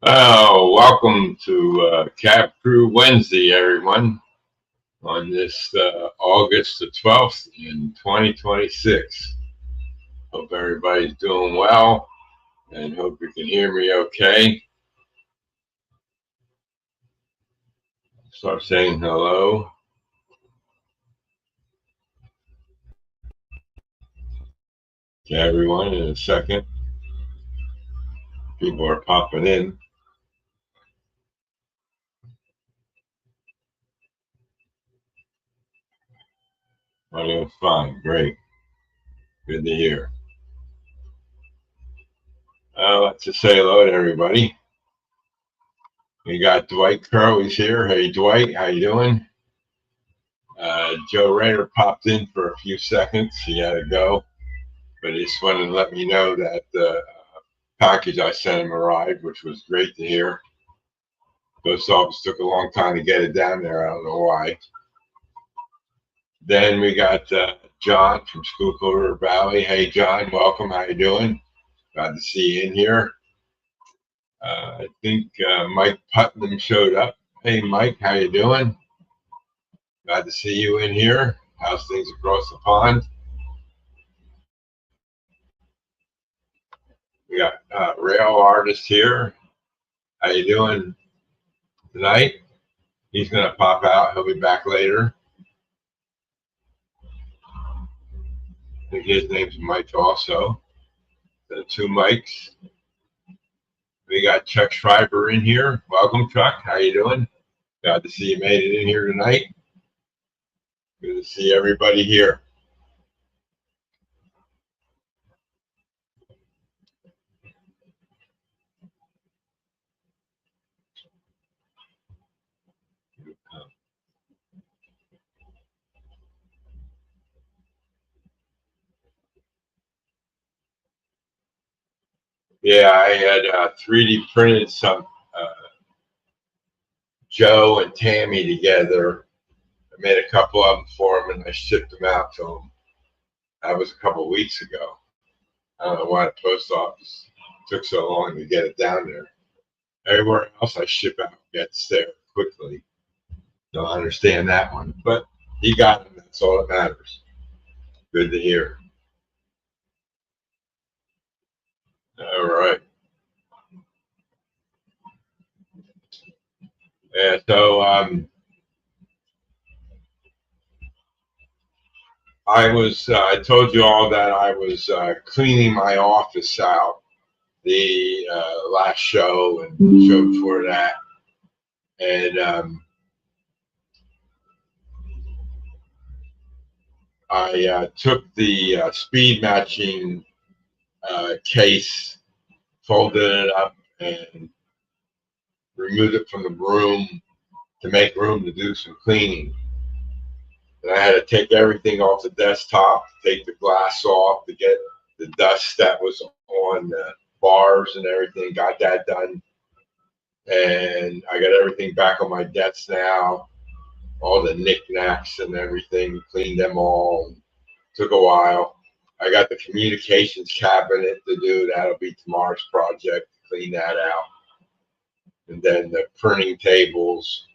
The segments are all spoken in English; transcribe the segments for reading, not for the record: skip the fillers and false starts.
Oh, welcome to Cab Crew Wednesday, everyone, on this August the 12th in 2026. Hope everybody's doing well and hope you can hear me okay. Start saying hello. To everyone in a second. People are popping in. I'm doing fine. Great. Good to hear. Let's just say hello to everybody. We got Dwight Curley's here. Hey, Dwight, how you doing? Joe Rader popped in for a few seconds. He had to go, but he just wanted to let me know that the package I sent him arrived, which was great to hear. Post office took a long time to get it down there. I don't know why. Then we got John from Schuylkill Valley. Hey, John, welcome. How you doing? Glad to see you in here. I think Mike Putnam showed up. Hey, Mike, how you doing? Glad to see you in here. How's things across the pond? We got Rail Artist here. How you doing tonight? He's going to pop out. He'll be back later. I think his name's Mike also. The two mics. We got Chuck Schreiber in here. Welcome, Chuck. How you doing? Glad to see you made it in here tonight. Good to see everybody here. Yeah, I had 3D printed some Joe and Tammy together. I made a couple of them for them and I shipped them out to them. That was a couple of weeks ago. I don't know why the post office took so long to get it down there. Everywhere else I ship out gets there quickly. Don't understand that one, but he got them. That's all that matters. Good to hear. All right. Yeah, so I told you all that I was cleaning my office out the last show and the show before that. And I took the speed matching case, folded it up, and removed it from the room to make room to do some cleaning. And I had to take everything off the desktop, take the glass off to get the dust that was on the bars and everything. Got that done. And I got everything back on my desk now. All the knickknacks and everything, cleaned them all. Took a while. I got the communications cabinet to do. That'll be tomorrow's project, clean that out. And then the printing tables.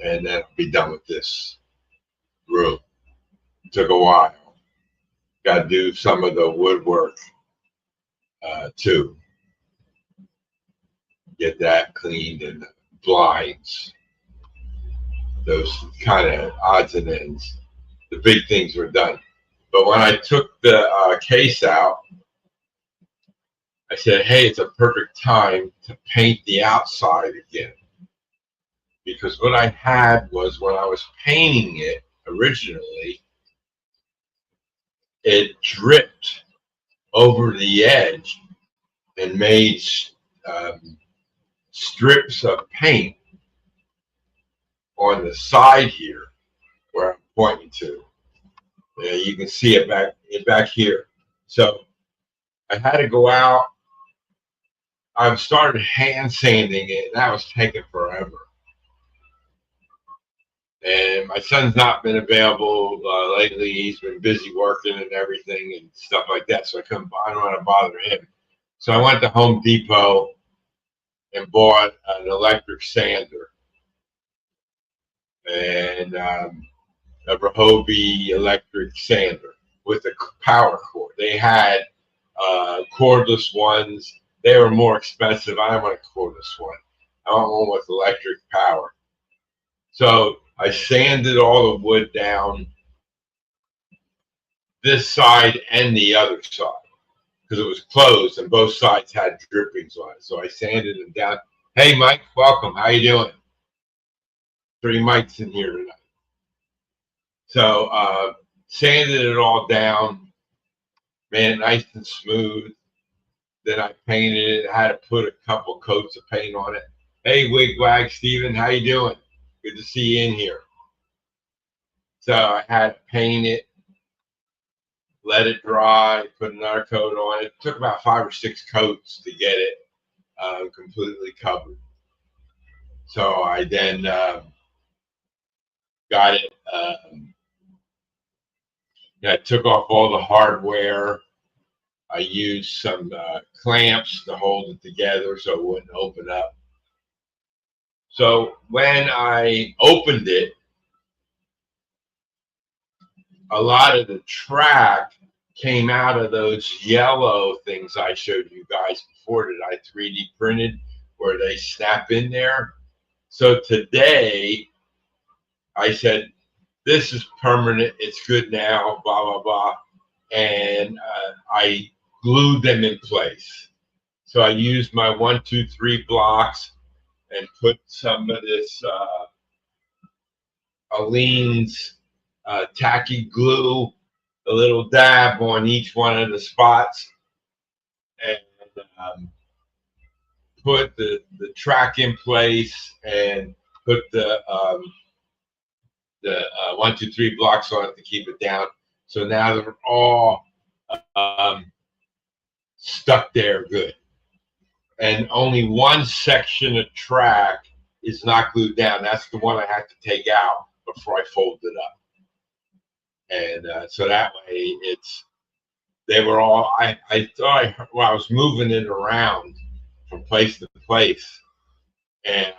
And then I'll be done with this room. Took a while. Got to do some of the woodwork too. Get that cleaned and the blinds. Those kind of odds and ends. The big things were done. But when I took the case out, I said, hey, it's a perfect time to paint the outside again. Because what I had was when I was painting it originally, it dripped over the edge and made strips of paint on the side here where I'm pointing to. You can see it back here. So I had to go out. I started hand sanding it, and that was taking forever. And my son's not been available lately. He's been busy working and everything and stuff like that. So I don't want to bother him. So I went to Home Depot and bought an electric sander and a Ryobi electric sander with a power cord. They had cordless ones. They were more expensive. I want a cordless one. I want one with electric power. So I sanded all the wood down this side and the other side because it was closed and both sides had drippings on it. So I sanded them down. Hey, Mike, welcome. How you doing? 3 mics in here tonight. So sanded it all down, made it nice and smooth. Then I painted it. I had to put a couple coats of paint on it. Hey, Wigwag Steven, how you doing? Good to see you in here. So I had to paint it, let it dry, put another coat on it. It took about 5 or 6 coats to get it completely covered. So I then got it. I took off all the hardware. I used some clamps to hold it together so it wouldn't open up. So when I opened it, a lot of the track came out of those yellow things I showed you guys before that I 3D printed where they snap in there. So today I said, this is permanent, it's good now, blah, blah, blah. And I glued them in place. So I used my 1, 2, 3 blocks and put some of this Aleene's tacky glue, a little dab on each one of the spots, and put the track in place and put the 1, 2, 3 blocks on it to keep it down. So now they're all stuck there good. And only one section of track is not glued down. That's the one I have to take out before I fold it up. And so that way they were all, I thought I was moving it around from place to place. And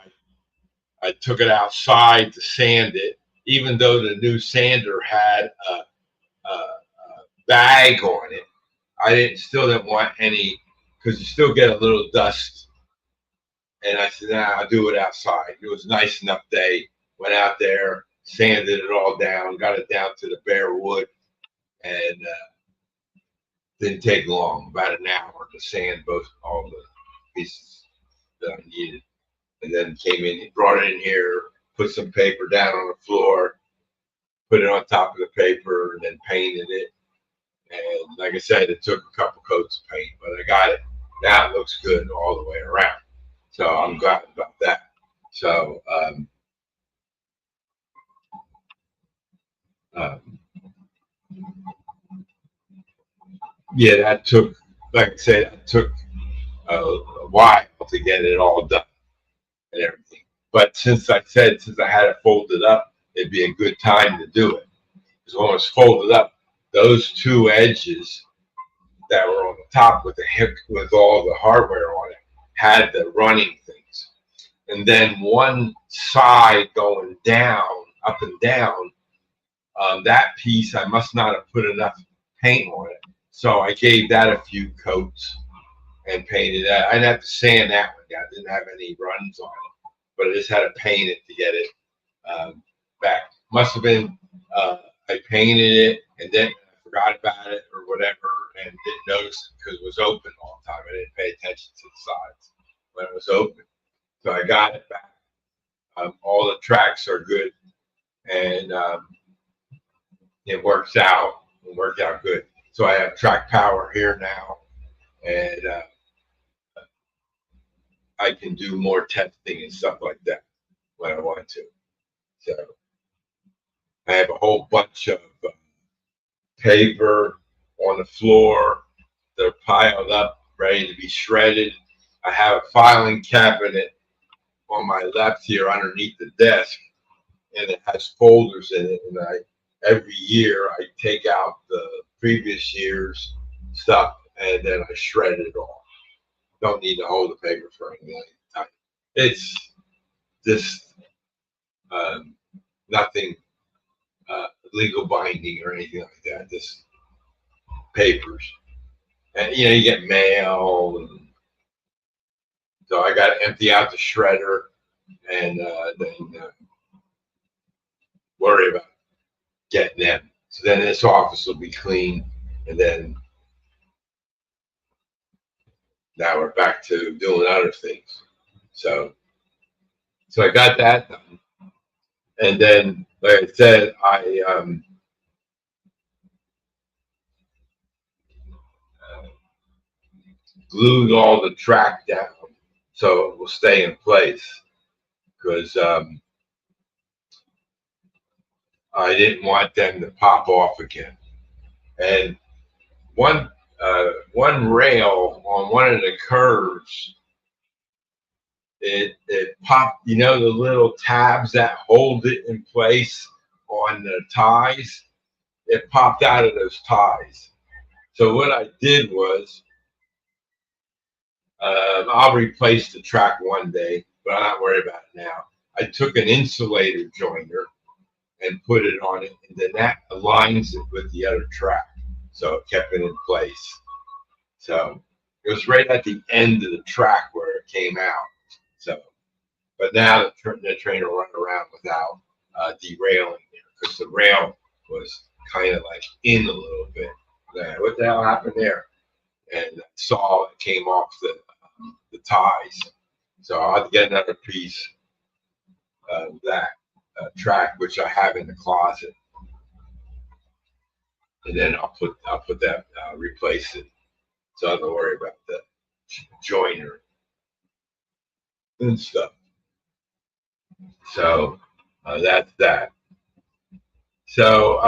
I took it outside to sand it, even though the new sander had a bag on it. I still didn't want any, because you still get a little dust. And I said, nah, I'll do it outside. It was a nice enough day. Went out there, sanded it all down, got it down to the bare wood, and didn't take long, about an hour to sand all the pieces that I needed. And then came in, brought it in here, put some paper down on the floor, put it on top of the paper, and then painted it. And like I said, it took a couple coats of paint, but I got it. Now it looks good all the way around. So I'm glad about that. So yeah, that took, like I said, it took a while to get it all done and everything. But since I had it folded up, it'd be a good time to do it. Because when it's folded up, those 2 edges that were on the top with the hook with all the hardware on it had the running things. And then one side going down, up and down, that piece I must not have put enough paint on it. So I gave that a few coats and painted that. I didn't have to sand that one down. I didn't have any runs on it, but I just had to paint it to get it back. Must have been I painted it and then I forgot about it or whatever and didn't notice it because it was open all the time. I didn't pay attention to the sides when it was open. So I got it back. All the tracks are good and it works out. It worked out good. So I have track power here now, and I can do more testing and stuff like that when I want to. So I have a whole bunch of paper on the floor. They're piled up, ready to be shredded. I have a filing cabinet on my left here underneath the desk, and it has folders in it. And every year I take out the previous year's stuff and then I shred it off. Don't need to hold the paper for anything. It's just nothing legal binding or anything like that. Just papers, and you know, you get mail, and so I got to empty out the shredder and then worry about getting them. So then this office will be clean, and then now we're back to doing other things. So I got that done, and then like I said, I glued all the track down so it will stay in place because I didn't want them to pop off again. And one one rail on one of the curves, it popped. You know, the little tabs that hold it in place on the ties. It popped out of those ties. So what I did was, I'll replace the track one day, but I'm not worried about it now. I took an insulator joiner and put it on it, and then that aligns it with the other track. So it kept it in place. So it was right at the end of the track where it came out. So, but now the train will run around without derailing there because the rail was kind of like in a little bit. What the hell happened there? And I saw it came off the ties. So I'll get another piece of that track, which I have in the closet, and then I'll put that replace it. So I don't worry about the joiner and stuff. So that's that. So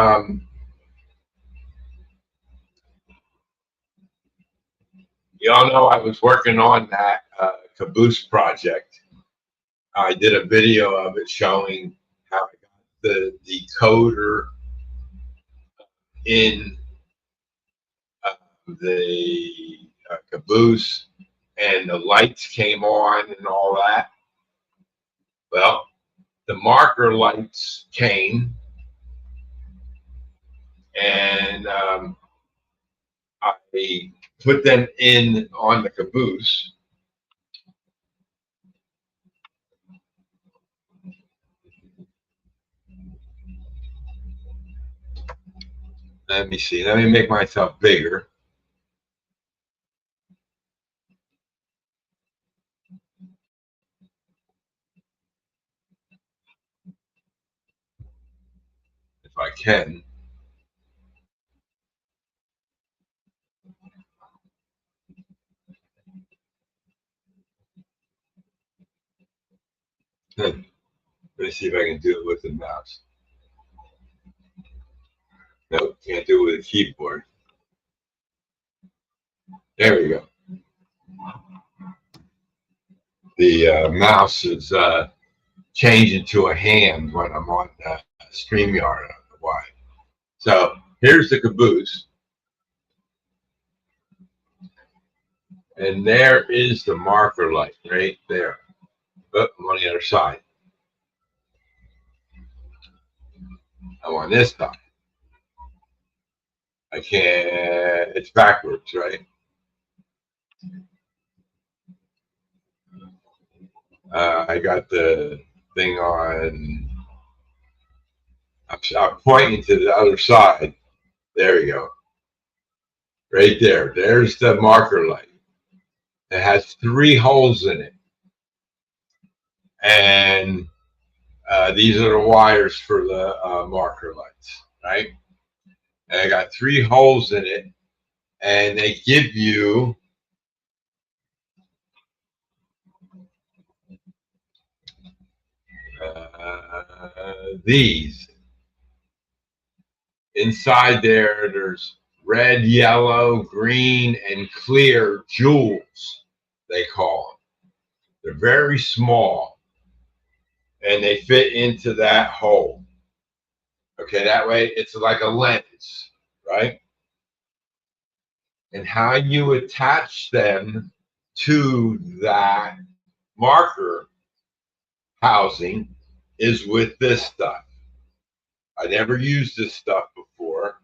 you all know I was working on that caboose project. I did a video of it showing how I got the decoder in the caboose, and the lights came on and all that. Well, the marker lights came, and I put them in on the caboose. Let me see. Let me make myself bigger. If I can. Let me see if I can do it with the mouse. Nope, can't do it with a keyboard. There we go. The mouse is changing to a hand when I'm on StreamYard. I don't know why. So here's the caboose. And there is the marker light right there. Oh, I'm on the other side. I'm on this side. I can't, it's backwards, right? I got the thing on, I'm pointing to the other side. There we go. Right there. There's the marker light. It has 3 holes in it. And these are the wires for the marker lights, right? And I got 3 holes in it. And they give you these. Inside there, there's red, yellow, green, and clear jewels, they call them. They're very small, and they fit into that hole. Okay, that way it's like a lens, right? And how you attach them to that marker housing is with this stuff. I never used this stuff before,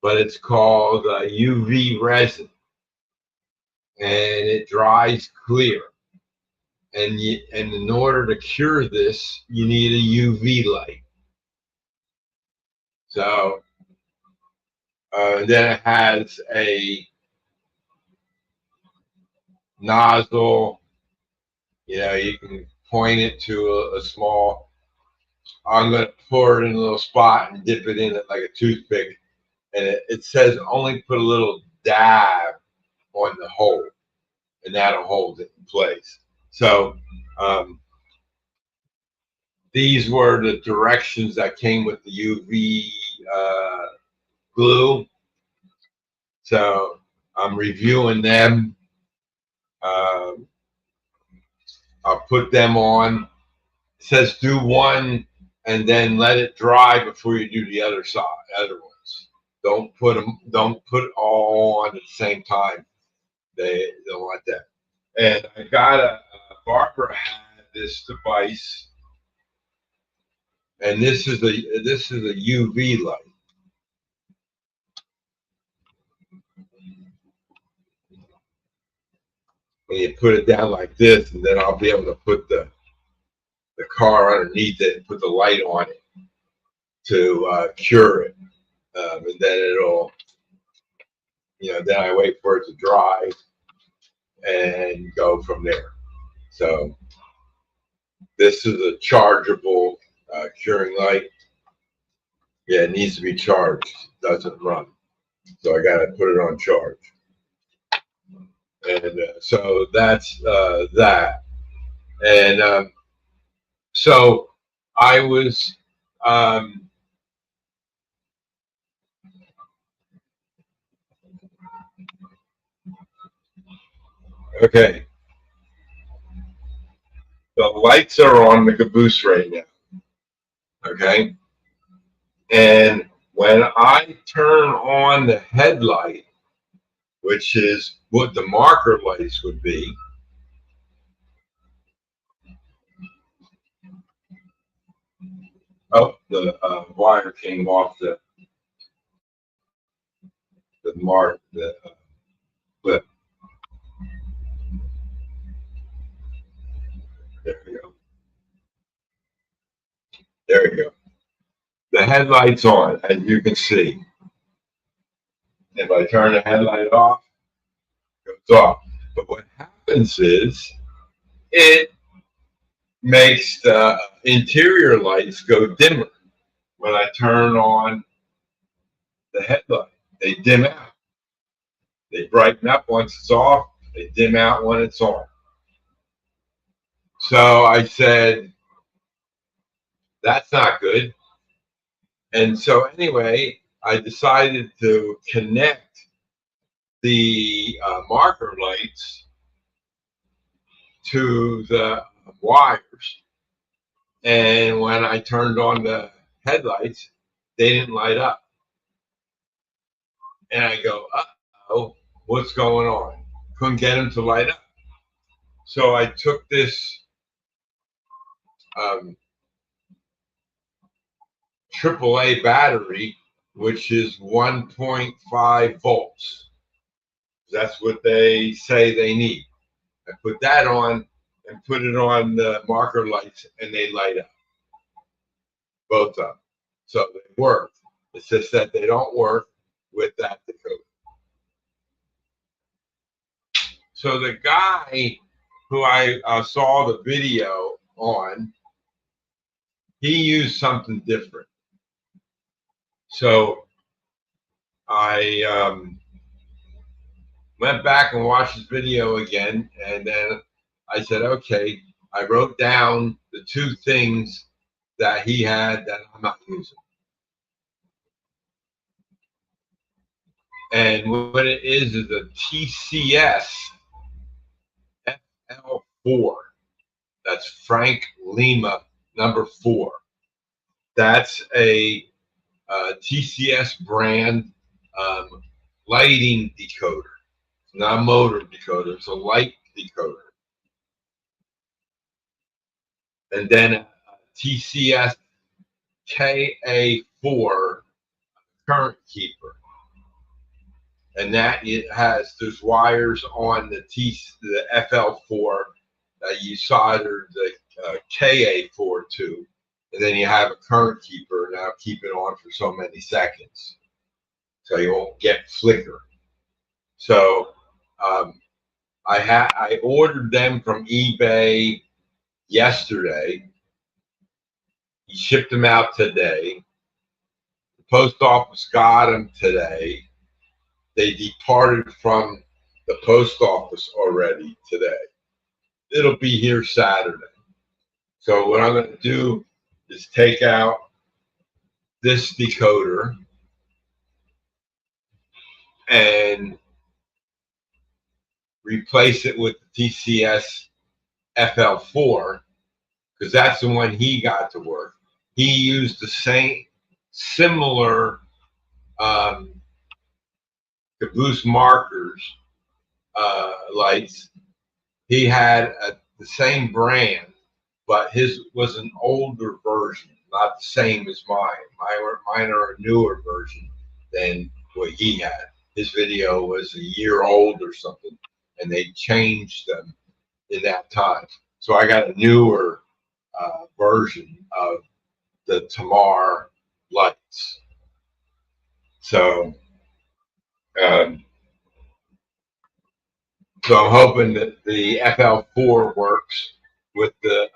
but it's called UV resin, and it dries clear. And in order to cure this, you need a UV light. So then it has a nozzle. You can point it to a small. I'm going to pour it in a little spot and dip it in it like a toothpick. And it says only put a little dab on the hole, and that'll hold it in place. So these were the directions that came with the UV glue. So I'm reviewing them. I'll put them on. It says do one and then let it dry before you do the other ones. Don't put it all on at the same time. They don't want that. And I got Barbara had this device, and this is a UV light. And you put it down like this, and then I'll be able to put the car underneath it and put the light on it to cure it. And then it'll, then I wait for it to dry and go from there. So this is a chargeable curing light. Yeah, it needs to be charged. It doesn't run. So I got to put it on charge. And so that's that. And so I was okay. The lights are on the caboose right now. Okay. And when I turn on the headlight, which is what the marker lights would be, oh, the wire came off the clip. There we go. There you go. The headlight's on, as you can see. If I turn the headlight off, it goes off. But what happens is it makes the interior lights go dimmer when I turn on the headlight. They dim out. They brighten up once it's off. They dim out when it's on. So I said, that's not good. And so anyway, I decided to connect the marker lights to the wires. And when I turned on the headlights, they didn't light up. And I go, uh-oh, what's going on? Couldn't get them to light up. So I took this AAA battery, which is 1.5 volts. That's what they say they need. I put that on and put it on the marker lights, and they light up. Both of them. So they work. It's just that they don't work with that decoder. So the guy who I saw the video on, he used something different. So I went back and watched his video again, and then I said, okay, I wrote down the two things that he had that I'm not using. And what it is a TCS FL4. That's Frank Lima number 4. That's a TCS brand lighting decoder. It's not a motor decoder. It's a light decoder. and then a TCS KA4 current keeper, and that it has those wires on the FL4 that you solder the KA4 to, and then you have a current keeper, and that'll keep it on for so many seconds, so you won't get flicker. So I ordered them from eBay yesterday. He shipped them out today. The post office got them today. They departed from the post office already today. It'll be here Saturday. So what I'm going to do is take out this decoder and replace it with the TCS FL4, because that's the one he got to work. He used the same similar caboose markers lights. He had the same brand, but his was an older version, not the same as mine. Mine are a newer version than what he had. His video was a year old or something, and they changed them in that time. So I got a newer version of the Tamar lights. So, I'm hoping that the FL4 works with the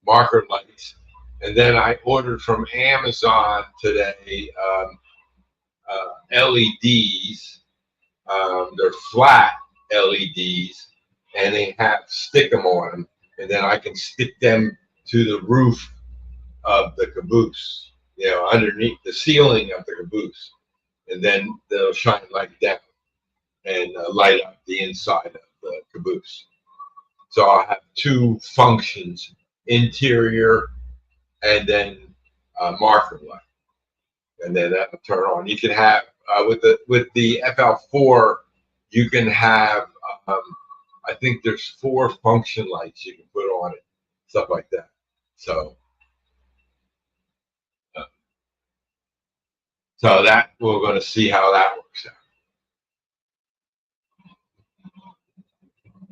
marker lights. And then I ordered from Amazon today LEDs. They're flat LEDs, and they have stick-em on them, and then I can stick them to the roof of the caboose, underneath the ceiling of the caboose, and then they'll shine light down and light up the inside of the caboose. So I'll have two functions: interior and then marker light, and then that'll turn on. You can have with the FL4, you can have I think there's 4 function lights you can put on it, stuff like that. So that we're going to see how that works out.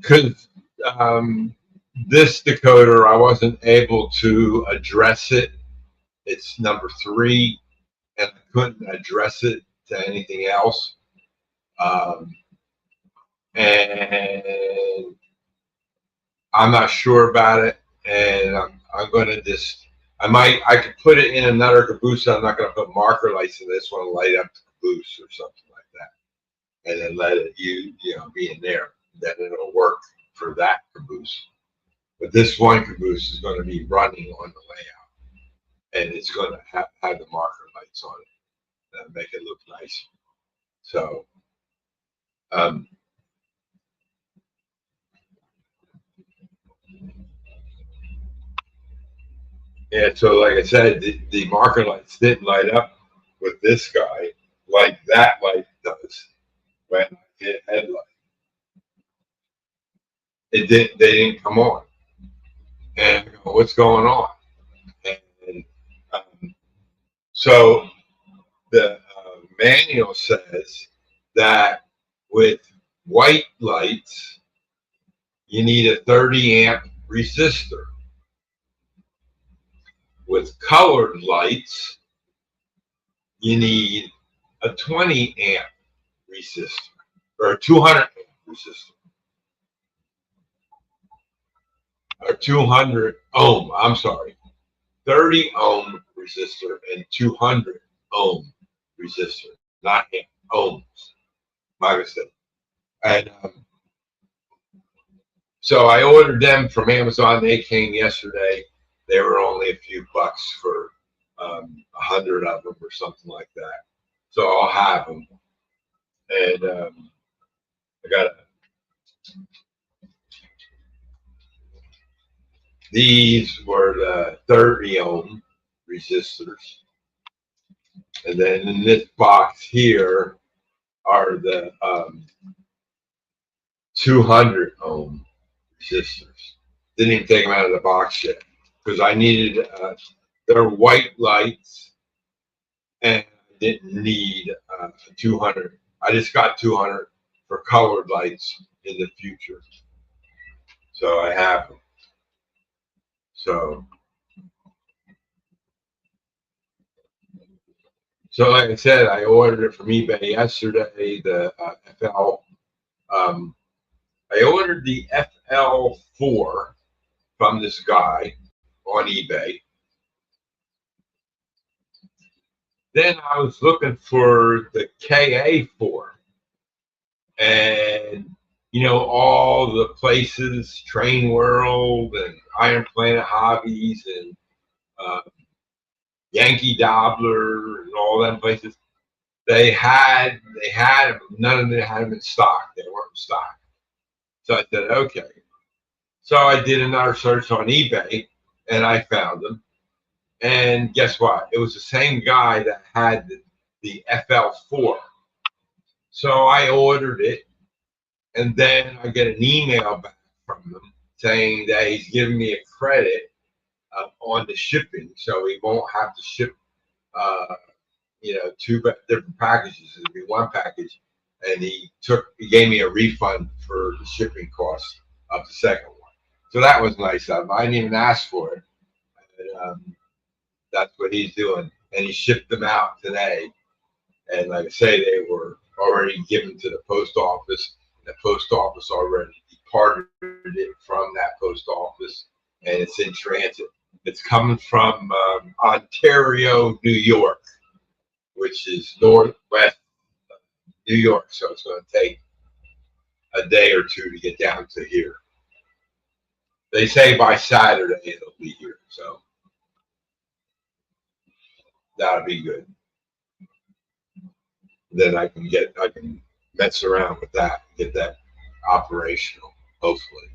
Because this decoder, I wasn't able to address it. It's number 3, and I couldn't address it to anything else. And I'm not sure about it, and I'm going to just, I could put it in another caboose. I'm not going to put marker lights in this one, light up the caboose or something like that, and then let it be in there. Then it'll work for that caboose. But this one caboose is going to be running on the layout, and it's going to have the marker lights on it that make it look nice. So yeah, so like I said, the marker lights didn't light up with this guy like that light does when I hit headlight. They didn't come on. And I go, what's going on? And so the manual says that with white lights, you need a 30 amp resistor. With colored lights, you need a 20 amp resistor, or a 200 amp resistor, or 200 ohm, I'm sorry, 30 ohm resistor and 200 ohm resistor, not amp, ohms, my mistake. And so I ordered them from Amazon. They came yesterday. They were only a few bucks for 100 of them or something like that. So I'll have them. And I got these were the 30 ohm resistors. And then in this box here are the 200 ohm resistors. Didn't even take them out of the box yet because I needed their white lights, and I didn't need 200. I just got 200 for colored lights in the future. So I have them. So like I said, I ordered it from eBay yesterday. The FL. I ordered the FL4 from this guy on eBay. Then I was looking for the KA4, and all the places, Train World and Iron Planet Hobbies and uh, Yankee Dobbler and all them places. They had them. None of them had them in stock. They weren't in stock. So I said, okay. So I did another search on eBay, and I found them. And guess what? It was the same guy that had the FL4. So I ordered it, and then I get an email back from him saying that he's giving me a credit on the shipping, so he won't have to ship, two different packages. It'll be one package, and he gave me a refund for the shipping cost of the second one. So that was nice of him. I didn't even ask for it. And, that's what he's doing, and he shipped them out today. And like I say, they were already given to the post office. The post office already departed it from that post office, and it's in transit. It's coming from Ontario, New York, which is northwest New York. So it's going to take a day or two to get down to here. They say by Saturday it'll be here, so that'll be good. Then I can mess around with that, get that operational, hopefully.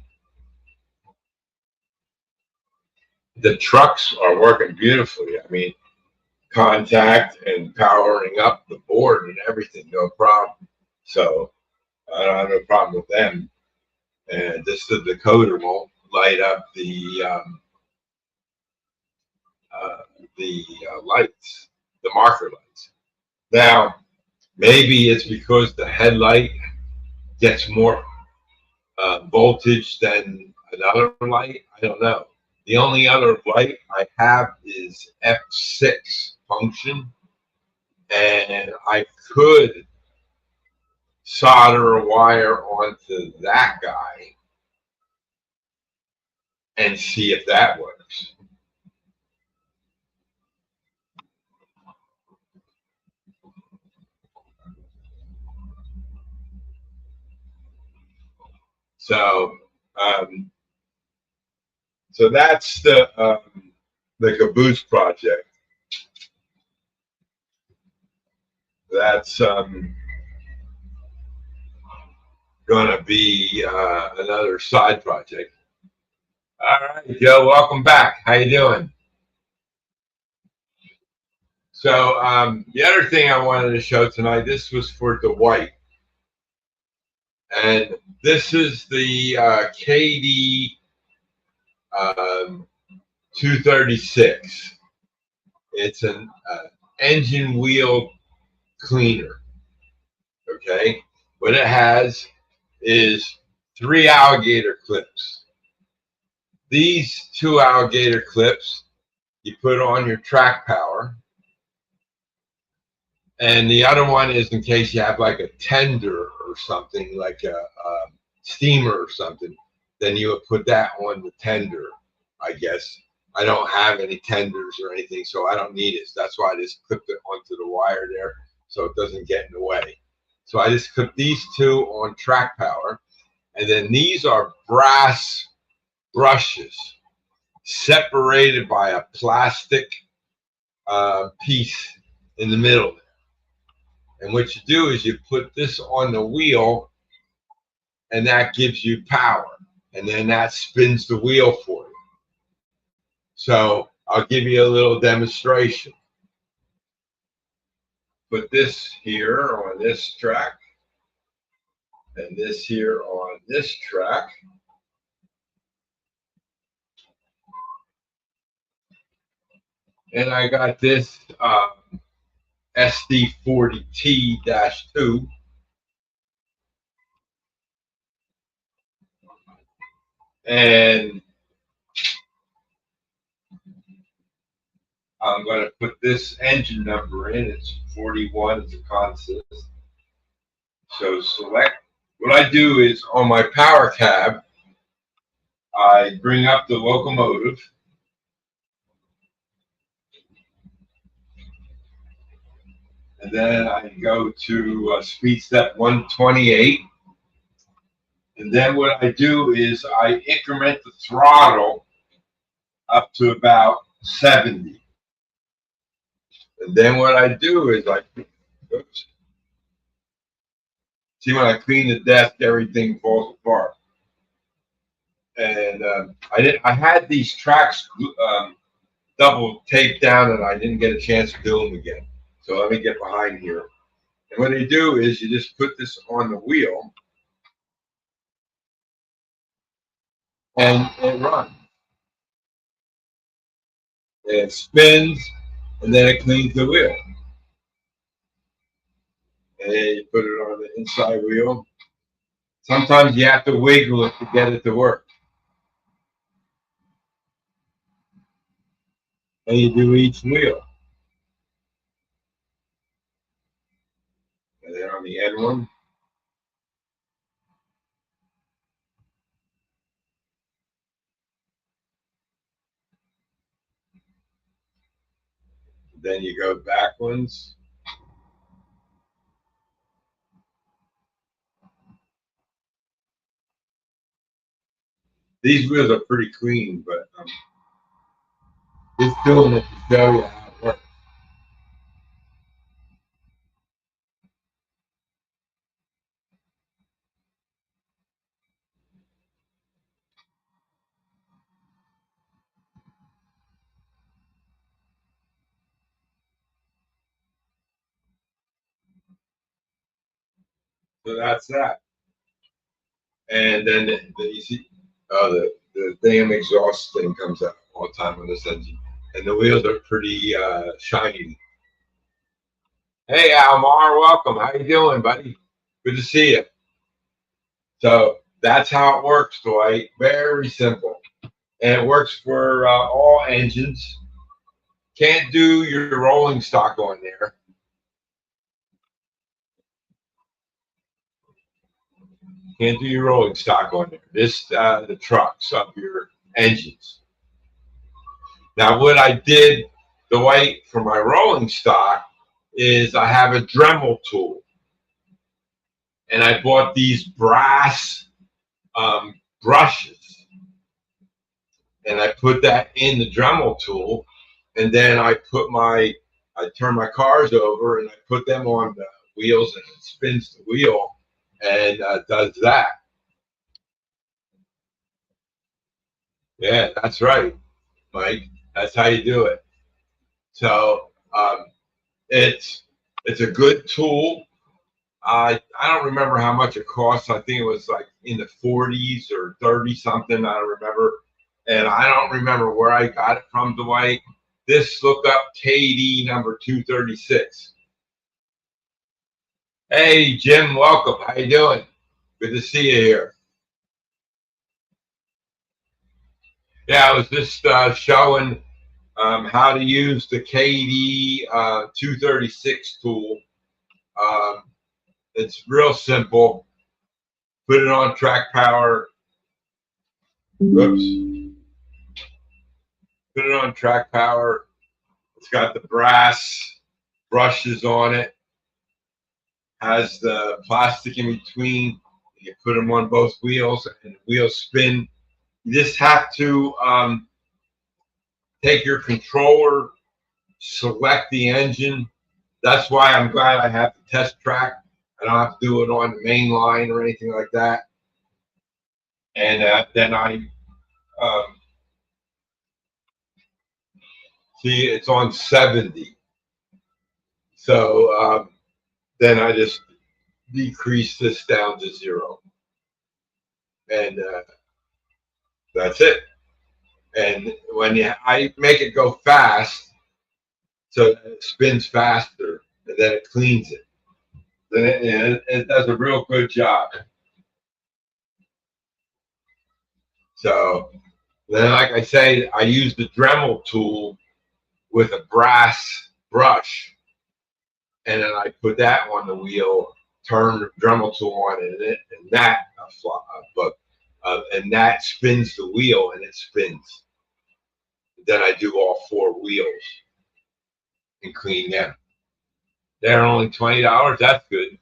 The trucks are working beautifully. I mean, contact and powering up the board and everything, no problem. So I don't have no problem with them. And just the decoder won't light up the lights, the marker lights. Now, maybe it's because the headlight gets more voltage than another light. I don't know. The only other light I have is F6 function, and I could solder a wire onto that guy and see if that works. So, so that's the Caboose project. That's going to be another side project. All right, Joe, welcome back. How you doing? So the other thing I wanted to show tonight, this was for Dwight. And this is the KD 236. It's an engine wheel cleaner. Okay, what it has is 3 alligator clips. These 2 alligator clips you put on your track power, and the other one is in case you have like a tender or something, like a steamer or something, then you would put that on the tender, I guess. I don't have any tenders or anything, so I don't need it. So that's why I just clipped it onto the wire there so it doesn't get in the way. So I just clipped these 2 on track power, and then these are brass brushes separated by a plastic piece in the middle. And what you do is you put this on the wheel, and that gives you power, and then that spins the wheel for you. So I'll give you a little demonstration. Put this here on this track, and this here on this track. And I got this SD40T-2. And I'm going to put this engine number in. It's 41. It's a consist. So select. What I do is on my power cab, I bring up the locomotive. And then I go to speed step 128. And then what I do is I increment the throttle up to about 70. And then what I do is oops, see when I clean the desk, everything falls apart. And I had these tracks double taped down, and I didn't get a chance to do them again. So let me get behind here. And what you do is you just put this on the wheel, and it runs. And it spins, and then it cleans the wheel. And then you put it on the inside wheel. Sometimes you have to wiggle it to get it to work. And you do each wheel. And then on the end one, then you go backwards. These wheels are pretty clean, but just doing it to show you how it works. So that's that. And then you see, the damn exhaust thing comes out all the time on this engine. And the wheels are pretty shiny. Hey, Almar, welcome. How you doing, buddy? Good to see you. So that's how it works, Dwight. Very simple. And it works for all engines. Can't do your rolling stock on there. Can't do your rolling stock on there. This the trucks of your engines. Now, what I did, Dwight, for my rolling stock is I have a Dremel tool, and I bought these brass brushes, and I put that in the Dremel tool, and then I turn my cars over and I put them on the wheels, and it spins the wheel and does that. Yeah, that's right, Mike. That's how you do it. So it's a good tool. I don't remember how much it costs. I think it was like in the 40s or 30 something. I don't remember. And I don't remember where I got it from, Dwight. This, look up KD number 236. Hey, Jim, welcome. How you doing? Good to see you here. Yeah, I was just showing how to use the KD 236 tool. It's real simple. Put it on track power. Whoops. Put it on track power. It's got the brass brushes on it. Has the plastic in between. You put them on both wheels, and the wheels spin. You just have to take your controller, select the engine. That's why I'm glad I have the test track. I don't have to do it on the main line or anything like that. And then I see it's on 70. So then I just decrease this down to 0. And that's it. And when I make it go fast, so it spins faster, and then it cleans it. Then it does a real good job. So then, like I say, I use the Dremel tool with a brass brush, and then I put that on the wheel, turn the Dremel tool on, and that spins the wheel, and it spins. Then I do all 4 wheels and clean them. They're only $20. That's good.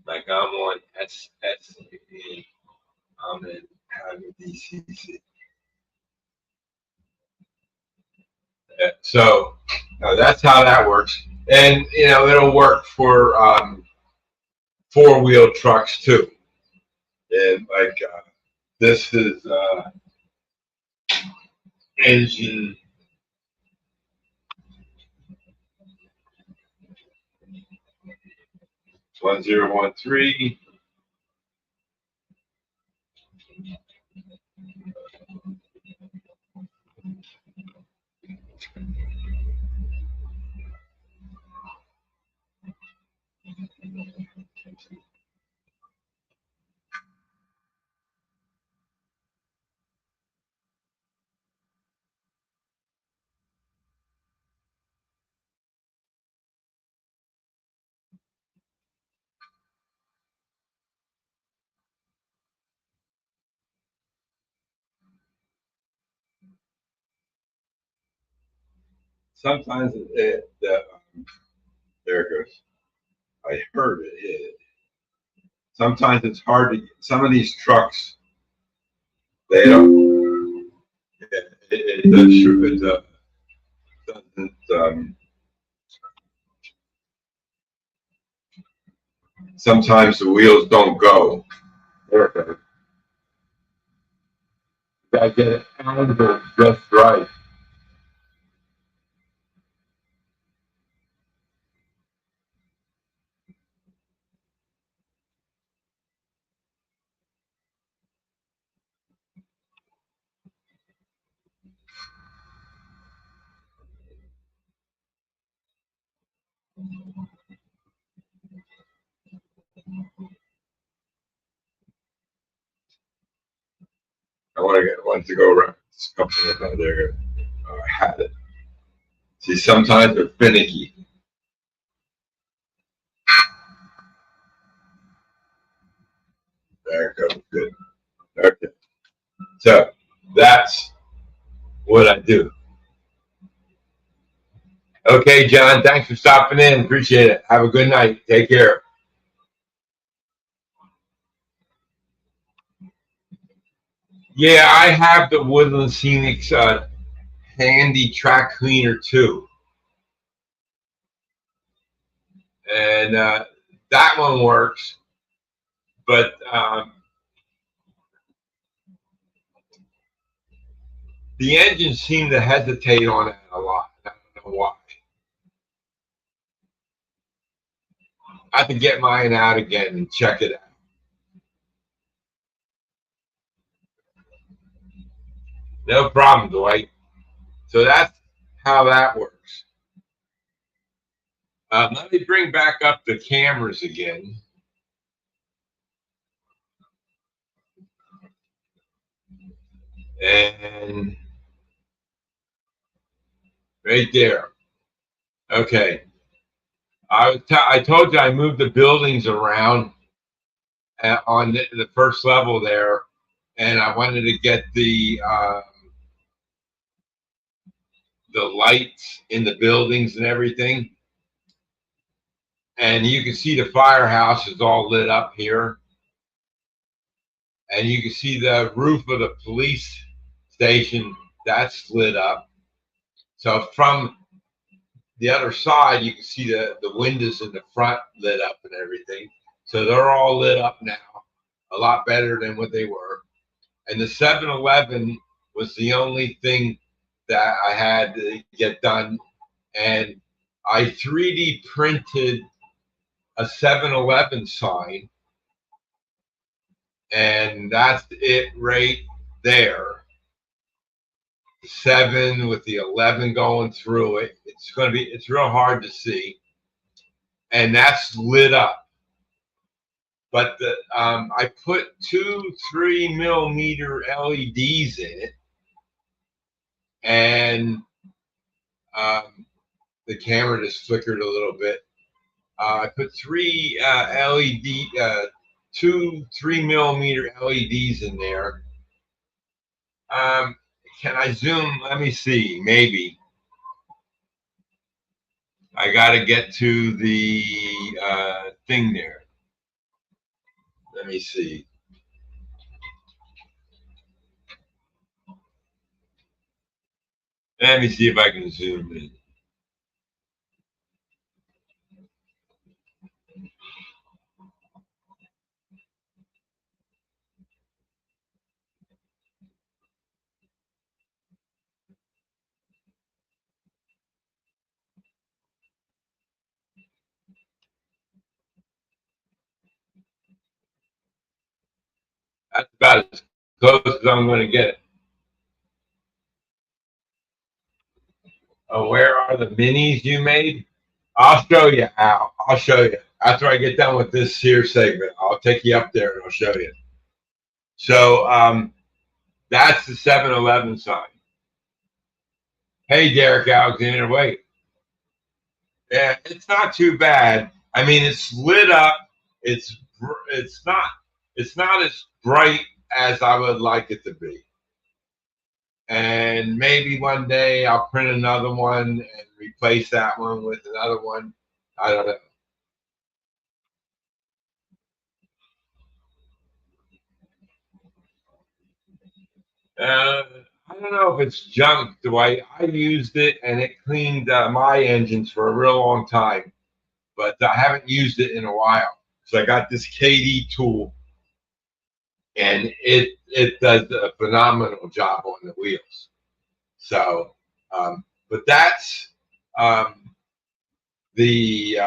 Like I'm on SSA, I'm in DCC. So that's how that works. And, it'll work for 4-wheel trucks too. And like this is engine 1013. Sometimes there it goes. I heard it. Sometimes it's hard to. Some of these trucks, they don't. It doesn't. Sometimes the wheels don't go. There it goes. You gotta get it angled just right. I want to go around this company about there. I had it. See, sometimes they're finicky. There it goes. Good. Okay. So that's what I do. Okay, John. Thanks for stopping in. Appreciate it. Have a good night. Take care. Yeah, I have the Woodland Scenics handy track cleaner too, and that one works. But the engines seem to hesitate on it a lot. I don't know why. I have to get mine out again and check it out. No problem, Dwight. So that's how that works. Let me bring back up the cameras again. And right there. Okay. I told you I moved the buildings around on the first level there, and I wanted to get the lights in the buildings and everything. And you can see the firehouse is all lit up here. And you can see the roof of the police station, that's lit up. So from the other side, you can see the windows in the front lit up and everything. So they're all lit up now, a lot better than what they were. And the 7-Eleven was the only thing that I had to get done. And I 3D printed a 7-Eleven sign And that's it right there. 7 with the 11 going through it. It's real hard to see. And that's lit up. But I put 2 3 millimeter LEDs in it. And the camera just flickered a little bit. I put 2 3 millimeter LEDs in there. Can I zoom? Let me see. Maybe I got to get to the thing there. Let me see. Let me see if I can zoom in. That's about as close as I'm going to get it. Oh, where are the minis you made? I'll show you, Al. I'll show you. After I get done with this here segment, I'll take you up there and I'll show you. So that's the 7-Eleven sign. Hey, Derek Alexander, wait. Yeah, it's not too bad. I mean, it's lit up. It's it's not it's not as bright as I would like it to be. And maybe one day I'll print another one and replace that one with another one. I don't know. Uh, I don't know if it's junk. The way I used it and it cleaned my engines for a real long time, but I haven't used it in a while. So I got this KD tool, and it does a phenomenal job on the wheels. So, but that's um, the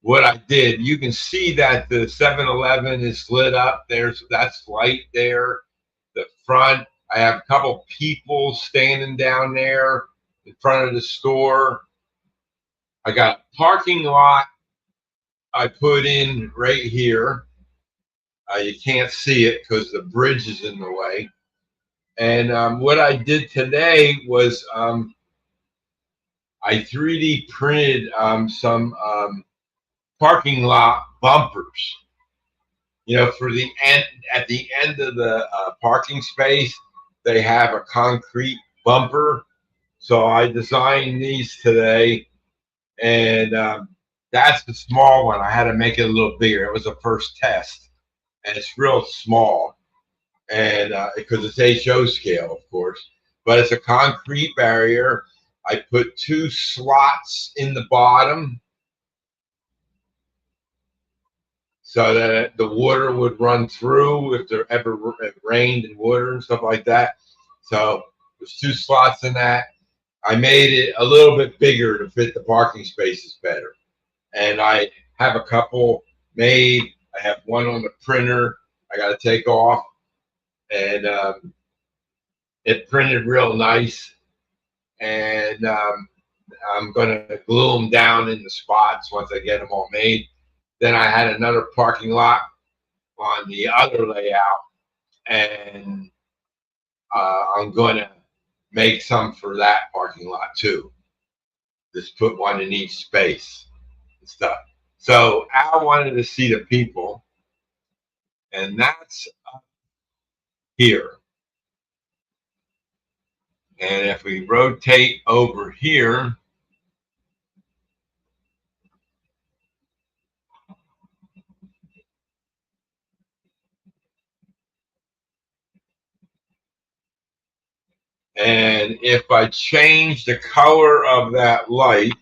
what I did. You can see that the 7-Eleven is lit up. That's light there. The front, I have a couple people standing down there in front of the store. I got a parking lot I put in right here. You can't see it because the bridge is in the way. And what I did today was I 3D printed some parking lot bumpers. You know, for the end at the end of the parking space, they have a concrete bumper. So I designed these today, and that's the small one. I had to make it a little bigger. It was a first test, and it's real small, and because it's HO scale, of course, but it's a concrete barrier. I put 2 slots in the bottom so that the water would run through if there ever rained and water and stuff like that. So there's 2 slots in that. I made it a little bit bigger to fit the parking spaces better. And I have a couple made. I have one on the printer I got to take off, and it printed real nice. And I'm going to glue them down in the spots once I get them all made. Then I had another parking lot on the other layout, and I'm going to make some for that parking lot too. Just put one in each space and stuff. So Al wanted to see the people, and that's up here. And if we rotate over here, and if I change the color of that light,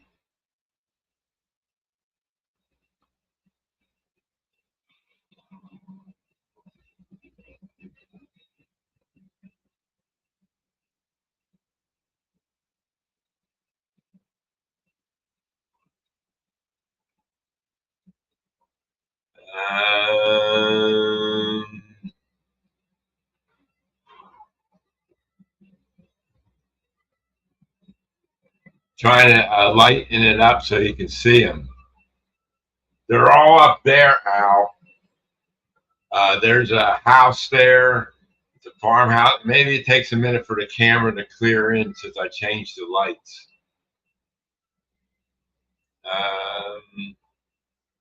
trying to lighten it up so you can see them. They're all up there, Al. There's a house there. It's a farmhouse. Maybe it takes a minute for the camera to clear in since I changed the lights.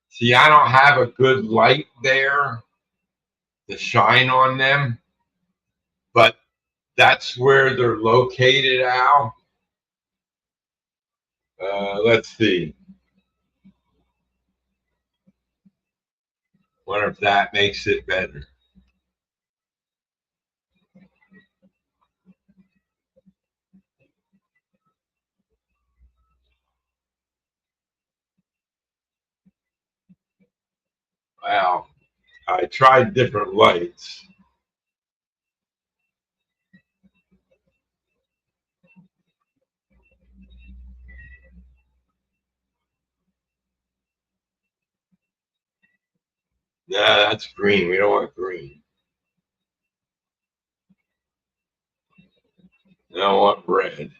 See, I don't have a good light there to shine on them, but that's where they're located, Al. Let's see. Wonder if that makes it better. Well, I tried different lights. Nah, that's green. We don't want green. I don't want red.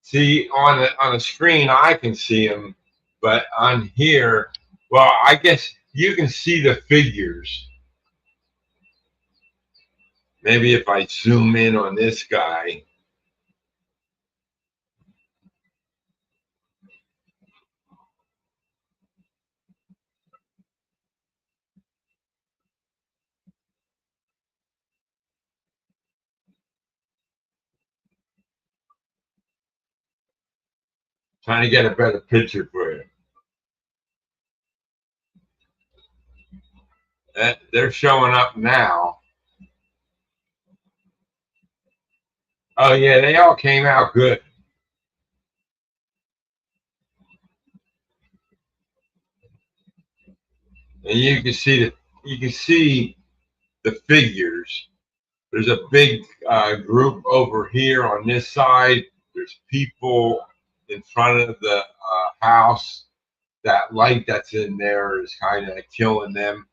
See, on the screen I can see them, but on here, well, I guess you can see the figures. Maybe if I zoom in on this guy. Trying to get a better picture for you. They're showing up now. Oh yeah, they all came out good. And you can see the figures. There's a big group over here on this side. There's people in front of the house. That light that's in there is kind of killing them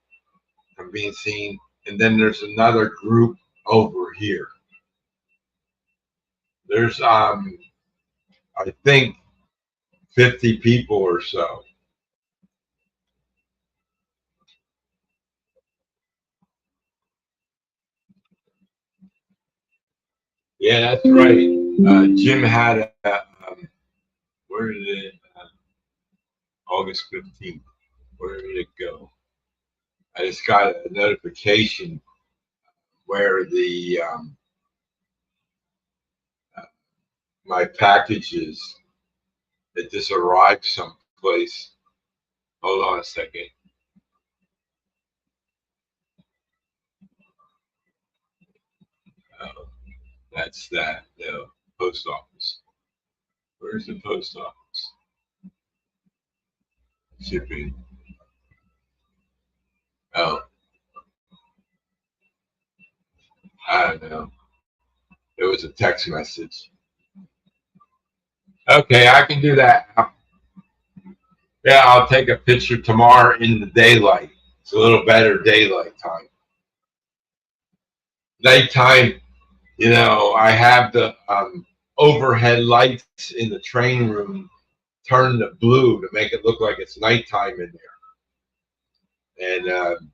from being seen. And then there's another group over here. There's I think 50 people or so. Yeah, that's right. Jim had where did it, August 15th, where did it go? I just got a notification where the my packages, it just arrived someplace. Hold on a second. Oh, that's that. No, post office. Where's the post office? Shipping. Oh, I don't know. It was a text message. Okay, I can do that. Yeah, I'll take a picture tomorrow in the daylight. It's a little better daylight time. Nighttime, I have the overhead lights in the train room turned to blue to make it look like it's nighttime in there. And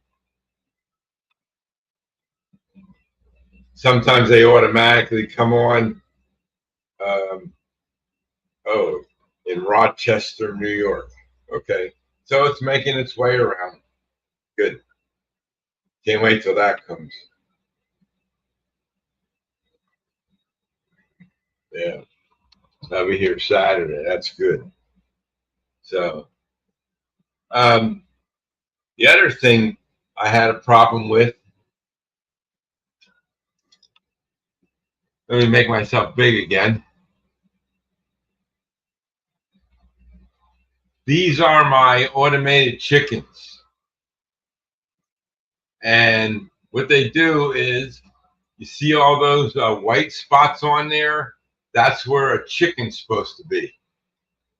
sometimes they automatically come on. Um, oh, in Rochester, New York. Okay, so it's making its way around. Good. Can't wait till that comes. Yeah, I'll be here Saturday. That's good. So, um, the other thing I had a problem with. Let me make myself big again. These are my automated chickens. And what they do is, you see all those white spots on there? That's where a chicken's supposed to be.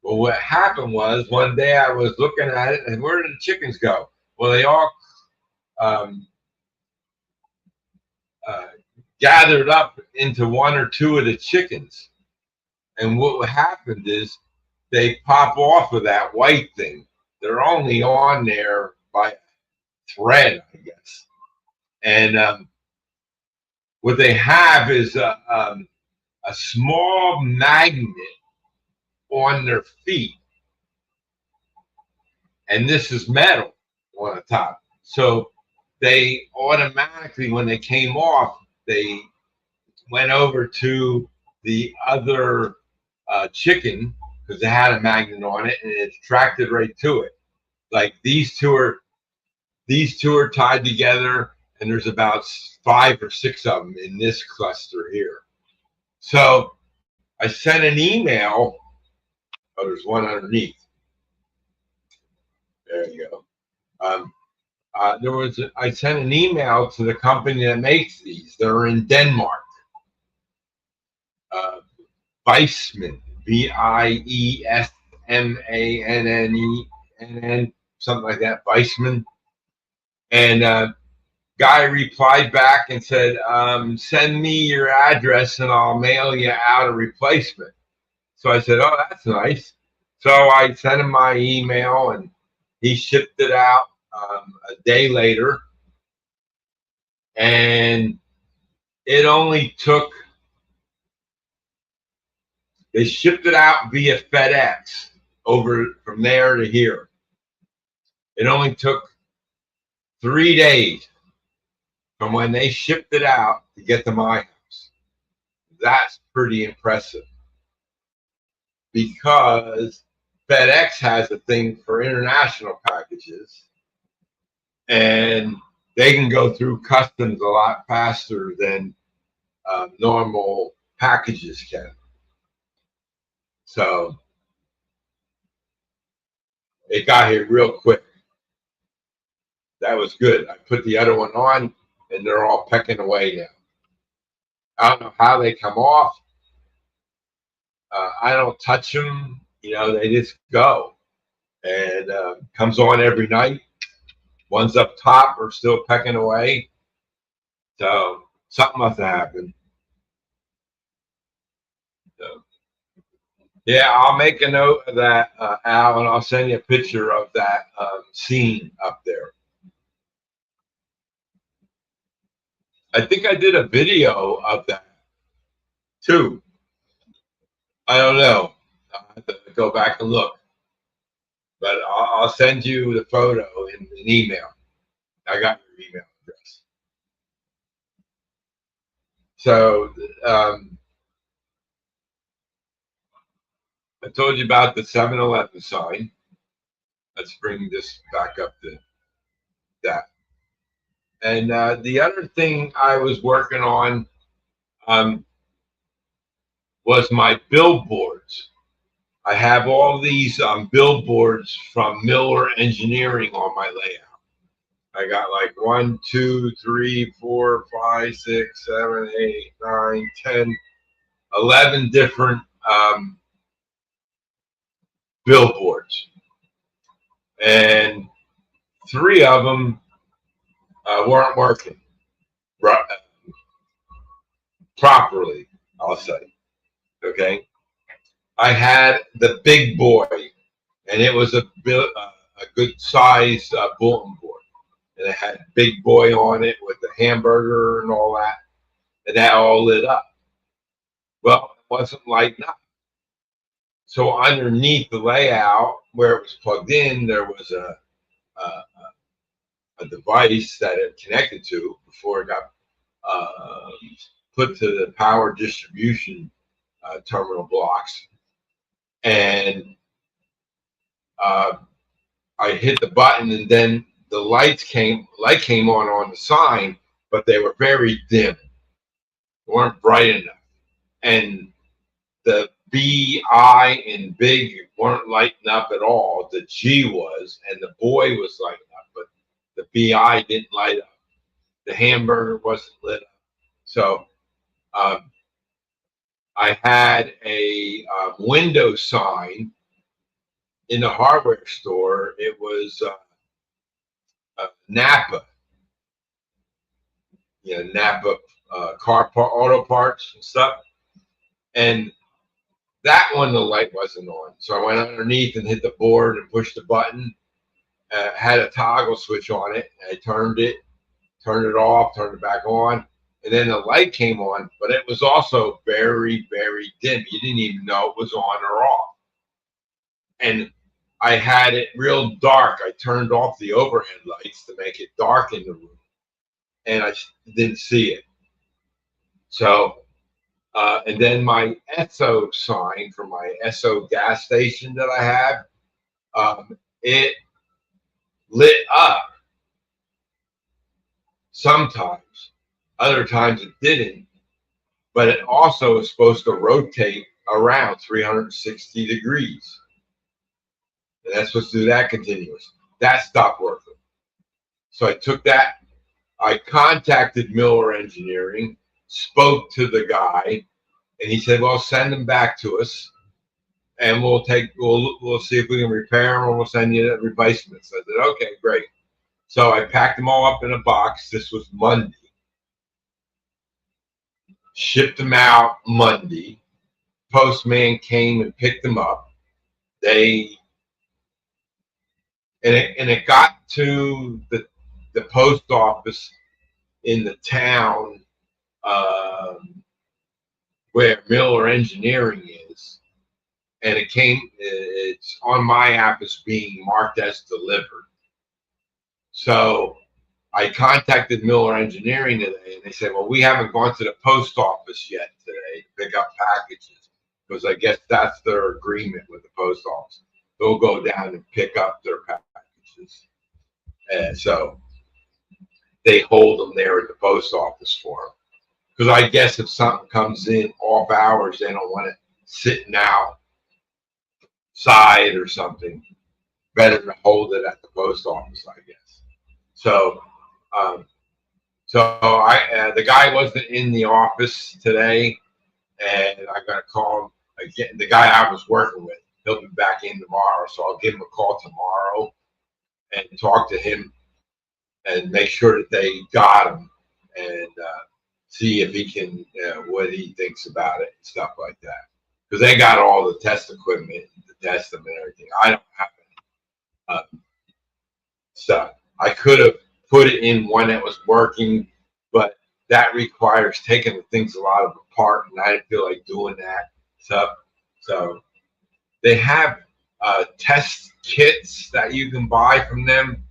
Well, what happened was one day I was looking at it, and where did the chickens go? Well, they all gathered up into one or two of the chickens. And what happened is they pop off of that white thing. They're only on there by a thread, I guess. And what they have is a small magnet on their feet. And this is metal on the top. So they automatically, when they came off, they went over to the other chicken because they had a magnet on it and it attracted right to it. Like these two are tied together, and there's about 5 or 6 of them in this cluster here. So I sent an email. Oh, there's one underneath. There you go. I sent an email to the company that makes these. They're in Denmark. Weissman, Viesmann, something like that, Weissman. And guy replied back and said, send me your address and I'll mail you out a replacement. So I said, oh, that's nice. So I sent him my email and he shipped it out a day later. And it only took, they shipped it out via FedEx over from there to here. It only took 3 days from when they shipped it out to get to my house. That's pretty impressive because FedEx has a thing for international packages and they can go through customs a lot faster than normal packages can. So it got here real quick. That was good. I put the other one on and they're all pecking away now. I don't know how they come off. I don't touch them. You know, they just go. And comes on every night. Ones up top are still pecking away. So something must have happened. So, yeah, I'll make a note of that, Al, and I'll send you a picture of that scene up there. I think I did a video of that too. I don't know. I'll have to go back and look. But I'll send you the photo in an email. I got your email address. So I told you about the 7-Eleven sign. Let's bring this back up to that. And the other thing I was working on was my billboards. I have all these billboards from Miller Engineering on my layout. I got like 1, 2, 3, 4, 5, 6, 7, 8, 9, 10, 11 different billboards. And 3 of them weren't working properly, I'll say. Okay. I had the big boy, and it was a good size bulletin board. And it had big boy on it with the hamburger and all that. And that all lit up. Well, it wasn't lighting up. So underneath the layout where it was plugged in, there was a device that it connected to before it got put to the power distribution terminal blocks. And I hit the button, and then the light came on the sign, but they were very dim. They weren't bright enough. And the B, I, and big weren't lighting up at all. The G was, and the boy was lighting up, but the BI didn't light up. The hamburger wasn't lit up. So I had a window sign in the hardware store. It was Napa. Napa auto parts and stuff. And that one, the light wasn't on. So I went underneath and hit the board and pushed the button. Had a toggle switch on it. And I turned it off, turned it back on. And then the light came on, but it was also very, very dim. You didn't even know it was on or off. And I had it real dark. I turned off the overhead lights to make it dark in the room. And I didn't see it. So, and then my Esso sign for my Esso gas station that I have, it lit up sometimes. Other times it didn't. But it also is supposed to rotate around 360 degrees. And that's supposed to do that continuous. That stopped working. So I took that. I contacted Miller Engineering, spoke to the guy, and he said, "Well, send them back to us, and we'll see if we can repair them, or we'll send you replacements." I said, "Okay, great." So I packed them all up in a box. This was Monday. Shipped them out Monday. Postman came and picked them up. It got to the post office in the town where Miller Engineering is, and it's on my app as being marked as delivered. So I contacted Miller Engineering today, and they said, "Well, we haven't gone to the post office yet today to pick up packages, because I guess that's their agreement with the post office. They'll go down and pick up their packages." And so they hold them there at the post office for them. Because I guess if something comes in off hours, they don't want it sitting outside or something. Better to hold it at the post office, I guess. So, the guy wasn't in the office today, and I got to call him again. The guy I was working with, he'll be back in tomorrow, so I'll give him a call tomorrow and talk to him and make sure that they got him, and see if he can, what he thinks about it and stuff like that. Because they got all the test equipment to test them and everything. I don't have any stuff. I could have put it in one that was working, but that requires taking the things a lot apart, and I didn't feel like doing that stuff. So they have test kits that you can buy from them.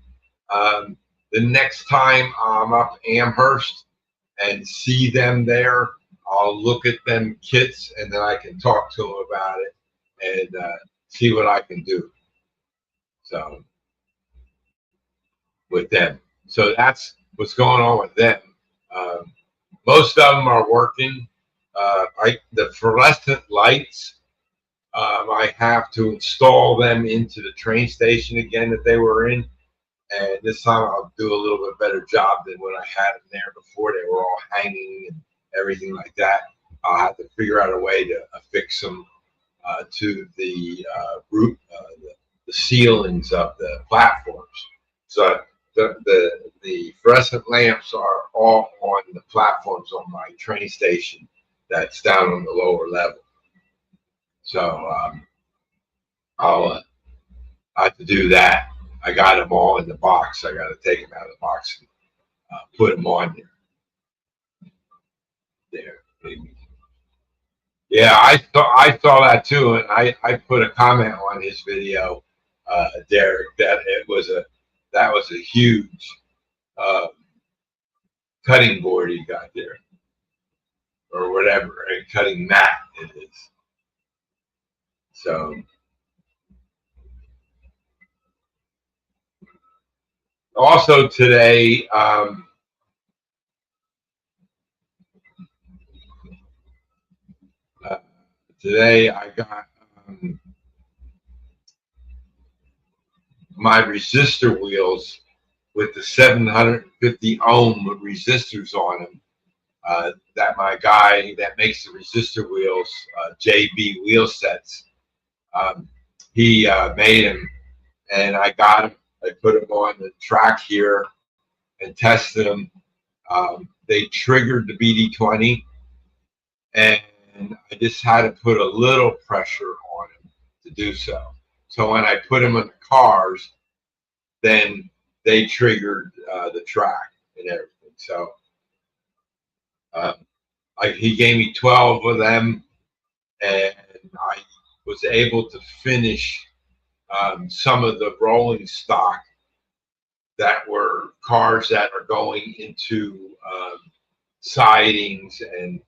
The next time I'm up Amherst and see them there, I'll look at them kits, and then I can talk to them about it and see what I can do. So with them, so that's what's going on with them. Most of them are working. The fluorescent lights, I have to install them into the train station again that they were in. And this time I'll do a little bit better job than when I had them there before. They were all hanging and everything like that. I'll have to figure out a way to affix them to the roof, the ceilings of the platforms. So the fluorescent lamps are all on the platforms on my train station that's down on the lower level. So I'll have to do that. I got them all in the box. I got to take them out of the box and put them on there. Yeah, I saw that too, and I put a comment on his video, Derek, that that was a huge cutting board he got there, or whatever, a cutting mat it is. So. Also today, I got my resistor wheels with the 750 ohm resistors on them. That my guy that makes the resistor wheels, JB Wheel Sets, he made them, and I got them. I put them on the track here and tested them. they triggered the BD20, and I just had to put a little pressure on them to do so. So when I put them in the cars, then they triggered the track and everything. So he gave me 12 of them, and I was able to finish some of the rolling stock that were cars that are going into sidings and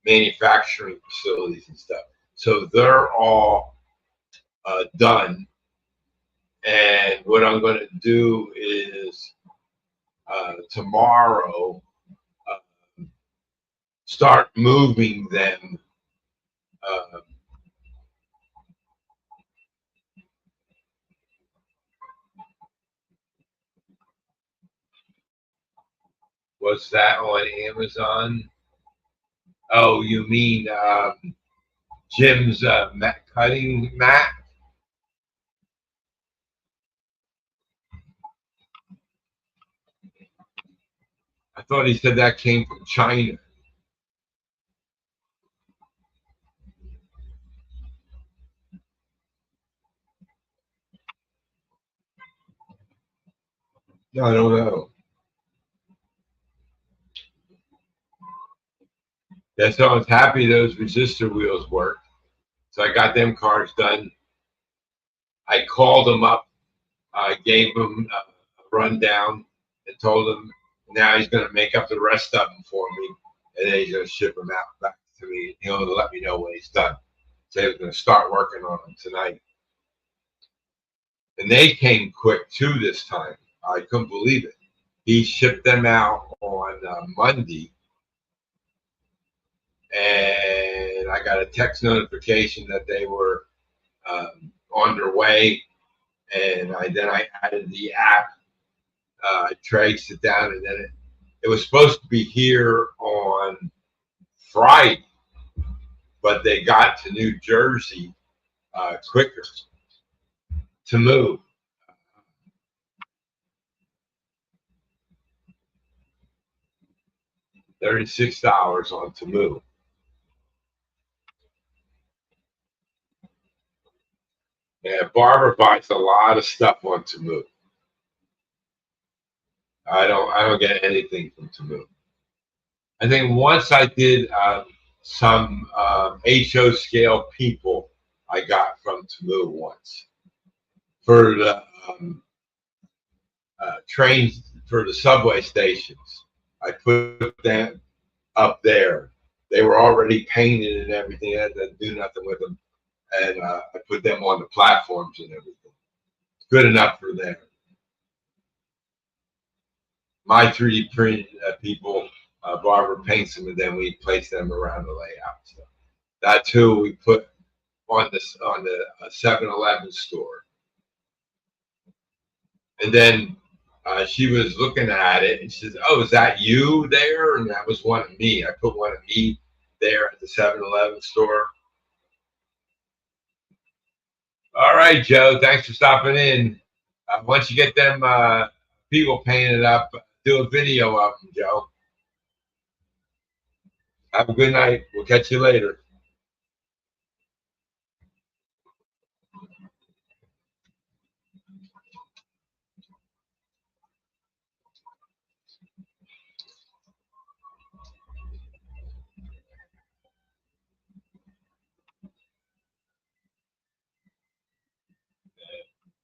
manufacturing facilities and stuff. So they're all done. And what I'm going to do is tomorrow start moving them. Was that on Amazon? Oh, you mean Jim's cutting mat? I thought he said that came from China. No, I don't know. Yeah, so I was happy those resistor wheels worked. So I got them cars done. I called them up. I gave him a rundown and told him now he's going to make up the rest of them for me, and then he's going to ship them out back to me. He'll let me know when he's done. So he was going to start working on them tonight. And they came quick too this time. I couldn't believe it. He shipped them out on Monday, and I got a text notification that they were on their way. And then I added the app. I traced it down, and then it was supposed to be here on Friday, but they got to New Jersey quicker to move. $36 on to move. Yeah, Barbara buys a lot of stuff on to move. I don't get anything from Tamu. I think once I did some HO scale people I got from Tamu once for the trains, for the subway stations. I put them up there. They were already painted and everything. I had to do nothing with them. And I put them on the platforms and everything. Good enough for them. My 3D print people, Barbara paints them, and then we place them around the layout. So that's who we put on the 7-Eleven store. And then she was looking at it, and she says, "Oh, is that you there?" And that was one of me. I put one of me there at the 7-Eleven store. All right, Joe. Thanks for stopping in. Once you get them people painted up, do a video of them, Joe. Have a good night. We'll catch you later.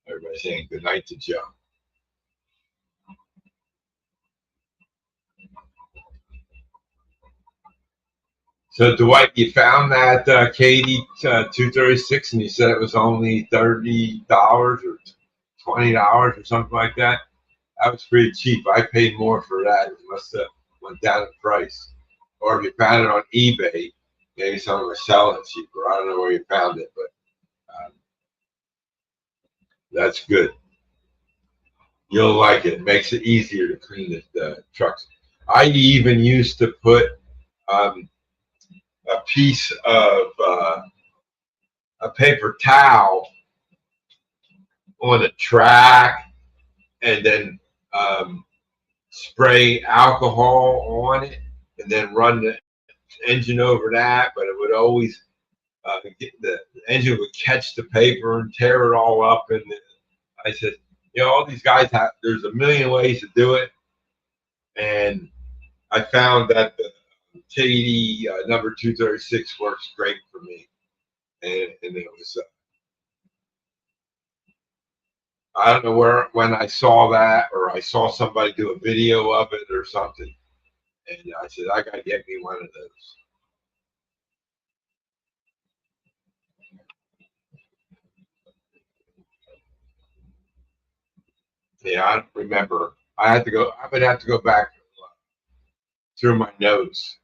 Everybody saying good night to Joe. So Dwight, you found that Katie 236, and you said it was only $30 or $20 or something like that. That was pretty cheap. I paid more for that. It must have went down in price. Or if you found it on eBay, maybe someone was selling it cheaper. I don't know where you found it, but that's good. You'll like it. It makes it easier to clean the trucks. I even used to put a piece of a paper towel on a track, and then spray alcohol on it and then run the engine over that, but it would always the engine would catch the paper and tear it all up. And I said, you know, all these guys have, there's a million ways to do it. And I found that the KD number 236 works great for me. And it was, I don't know when I saw that, or I saw somebody do a video of it or something. And I said, I got to get me one of those. Yeah, I don't remember. I would have to go back through my notes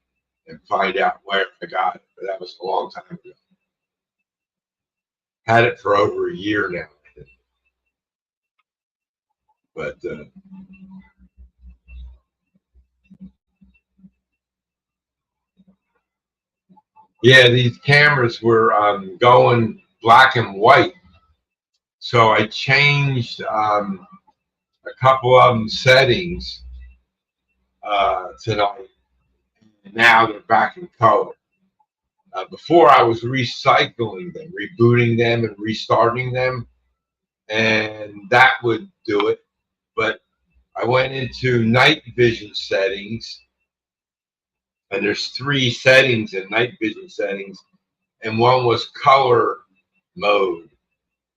and find out where I got it. But that was a long time ago. Had it for over a year now. But yeah, these cameras were going black and white. So I changed a couple of them settings tonight. And now they're back in color. Before I was recycling them, rebooting them and restarting them, and that would do it. But I went into night vision settings, and there's 3 settings in night vision settings, and one was color mode.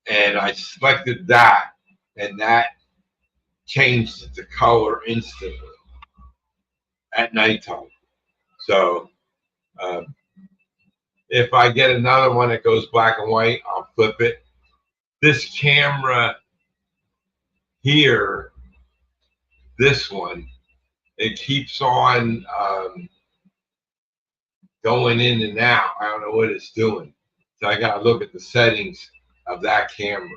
And I selected that, and that changed it to color instantly at nighttime. So if I get another one that goes black and white, I'll flip it. This camera here, this one, it keeps on going in and out. I don't know what it's doing. So I got to look at the settings of that camera.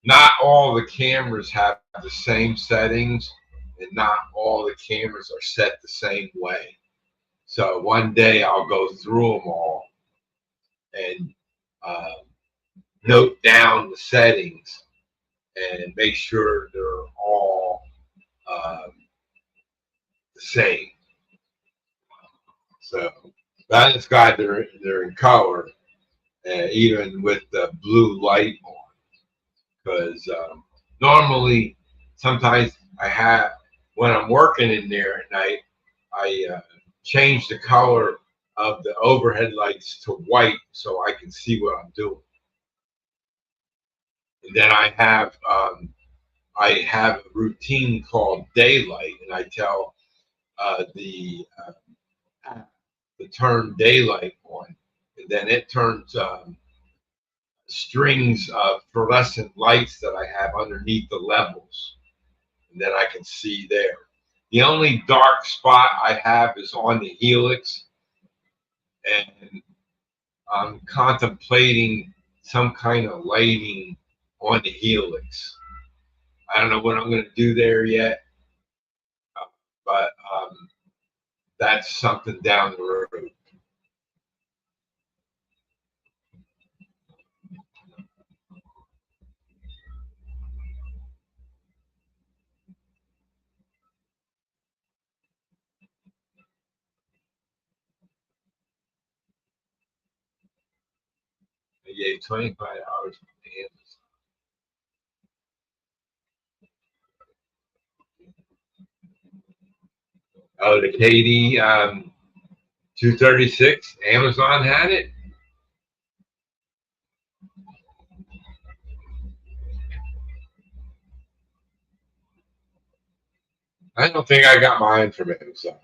Not all the cameras have the same settings, and not all the cameras are set the same way. So one day I'll go through them all and note down the settings and make sure they're all the same. So I just got they're in color, even with the blue light on, because normally sometimes I have when I'm working in there at night, I change the color of the overhead lights to white so I can see what I'm doing. And then I have a routine called daylight, and I tell the to turn daylight on, and then it turns strings of fluorescent lights that I have underneath the levels, and then I can see there. The only dark spot I have is on the helix, and I'm contemplating some kind of lighting on the helix. I don't know what I'm going to do there yet, but that's something down the road. I gave $25 for Amazon. Oh, the KD 236, Amazon had it. I don't think I got mine from Amazon.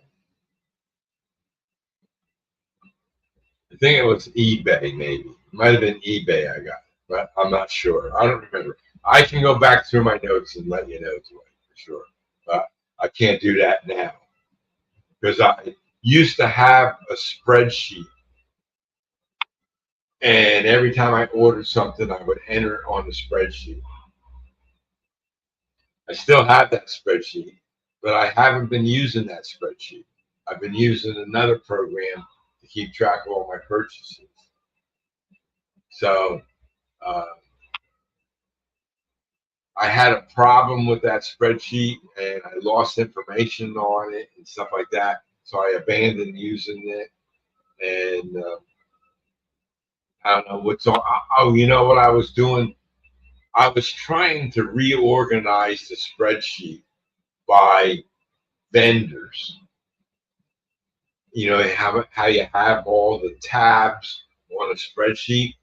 I think it was eBay, maybe. It might have been eBay I got, but I'm not sure. I don't remember. I can go back through my notes and let you know for sure, but I can't do that now because I used to have a spreadsheet, and every time I ordered something, I would enter it on the spreadsheet. I still have that spreadsheet, but I haven't been using that spreadsheet. I've been using another program to keep track of all my purchases. So I had a problem with that spreadsheet and I lost information on it and stuff like that. So I abandoned using it. And I don't know what's on. Oh, you know what I was doing? I was trying to reorganize the spreadsheet by vendors. You know, how you have all the tabs on a spreadsheet.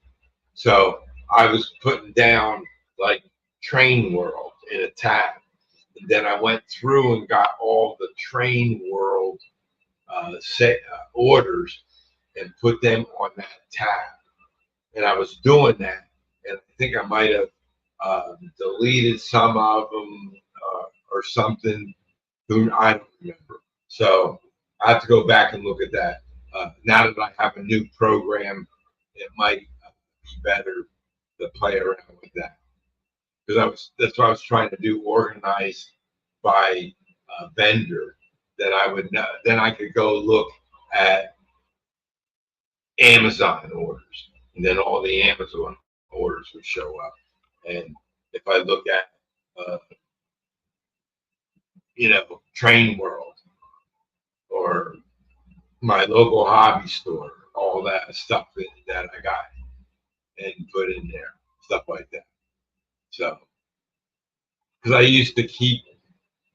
So I was putting down like Train World in a tab. And then I went through and got all the Train World orders and put them on that tab. And I was doing that, and I think I might have deleted some of them or something. I don't remember. So I have to go back and look at that. Now that I have a new program, it might be better to play around with that, because that's what I was trying to do, organize by vendor. Then I would know, then I could go look at Amazon orders, and then all the Amazon orders would show up. And if I look at Train World or my local hobby store, all that stuff that I got and put in there, stuff like that. So, because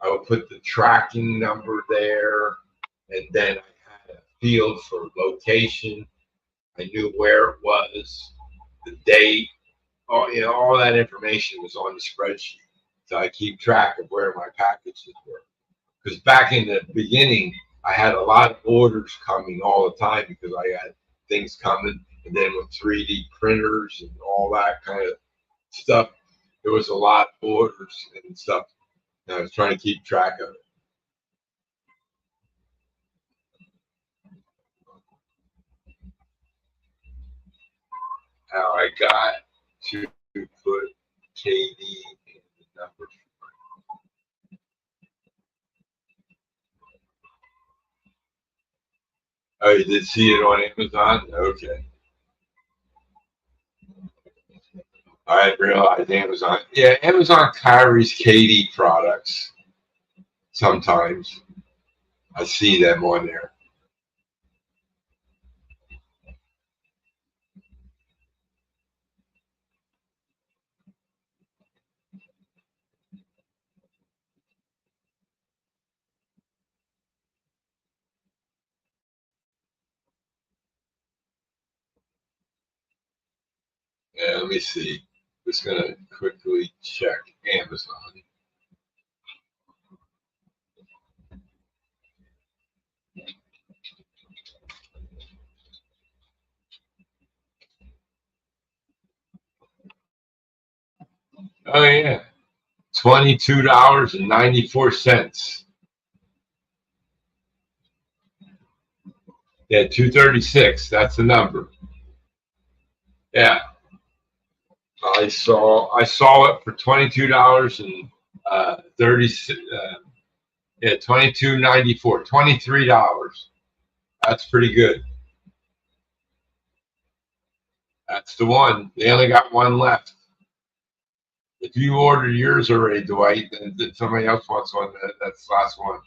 I would put the tracking number there, and then I had a field for location. I knew where it was, the date, all that information was on the spreadsheet. So I keep track of where my packages were. Because back in the beginning, I had a lot of orders coming all the time because I had things coming. And then with 3D printers and all that kind of stuff, there was a lot of orders and stuff. And I was trying to keep track of it. How I got to put KD in the numbers. Oh, you did see it on Amazon? Okay. I realized Amazon. Yeah, Amazon carries KD products sometimes. I see them on there. Yeah, let me see. Just gonna quickly check Amazon. Oh yeah, $22.94. Yeah, 236. That's the number. Yeah, I saw it for $22.30. Yeah, 22.94. $23. That's pretty good. That's the one. They only got one left. If you ordered yours already, Dwight, then somebody else wants one. That's the last one.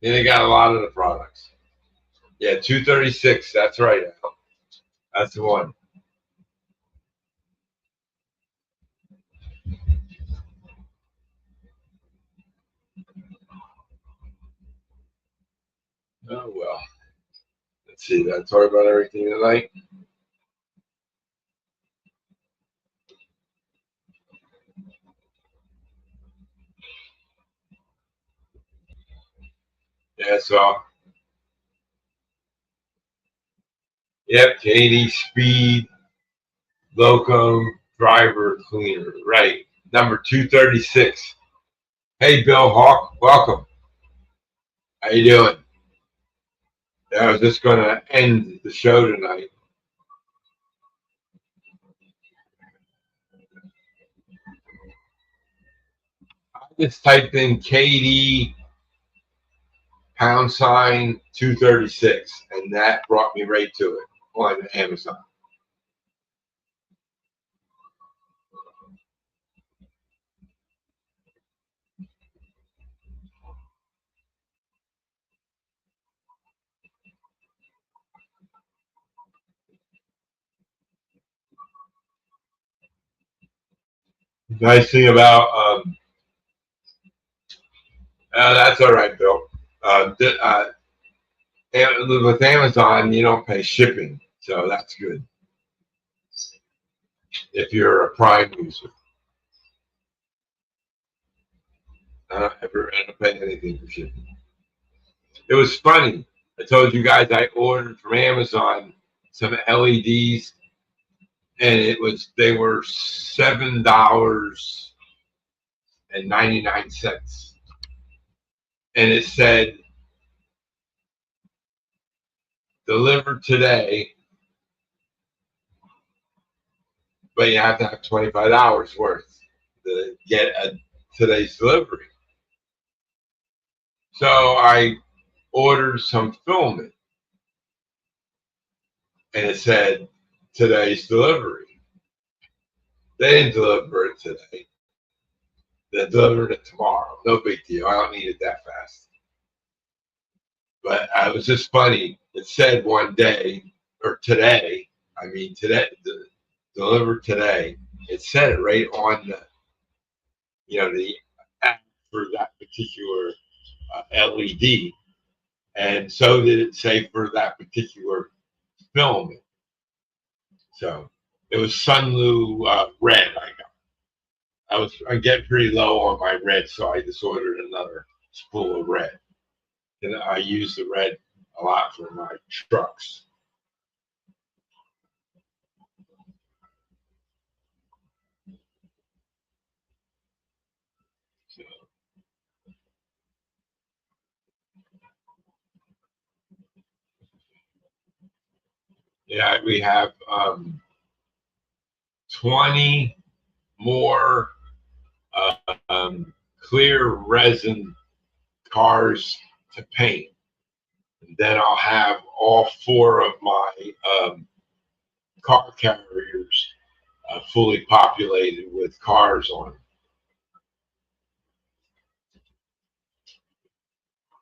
Yeah, they got a lot of the products. Yeah, 236. That's right, Al. That's the one. Oh well. Let's see. That's all about everything tonight. Yeah. So, yep. Katie Speed Loco Driver Cleaner. Right. Number 236. Hey, Bill Hawk. Welcome. How you doing? Yeah, I was just going to end the show tonight. I just typed in KD # 236, and that brought me right to it on Amazon. Nice thing about that's all right, Bill. With Amazon, you don't pay shipping, so that's good if you're a Prime user. I don't ever end up paying anything for shipping. It was funny. I told you guys I ordered from Amazon some LEDs, and they were $7.99, and it said delivered today, but you have to have $25 worth to get today's delivery. So I ordered some filament, and it said today's delivery. They didn't deliver it today. They delivered it tomorrow. No big deal. I don't need it that fast. But it was just funny. It said one day or today. I mean today, delivered today. It said it right on the app for that particular LED, and so did it say for that particular film. So it was Sunlu red. I'm getting pretty low on my red, so I just ordered another spool of red. And I use the red a lot for my trucks. So, yeah, we have 20 more clear resin cars to paint. And then I'll have all 4 of my car carriers fully populated with cars on them.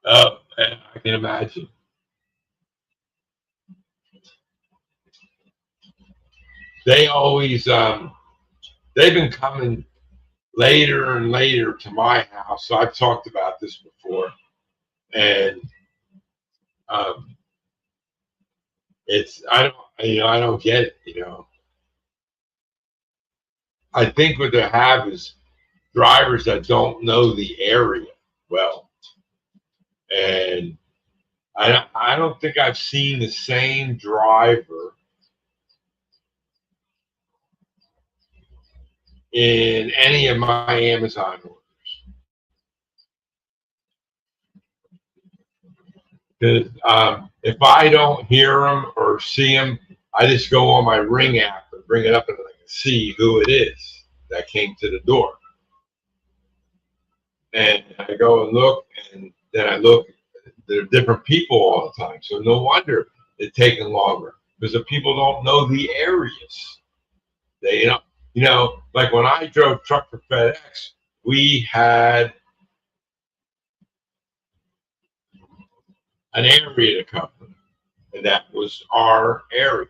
Oh, I can imagine. They always, they've been coming later and later to my house. So I've talked about this before, and um, I don't get it. I think what they have is drivers that don't know the area well, and I don't think I've seen the same driver in any of my Amazon orders. Because if I don't hear them or see them, I just go on my Ring app and bring it up and I can see who it is that came to the door. And I go and look, and then I look. There are different people all the time, so no wonder it's taking longer because the people don't know the areas. They, like when I drove truck for FedEx, we had an area to cover, and that was our area.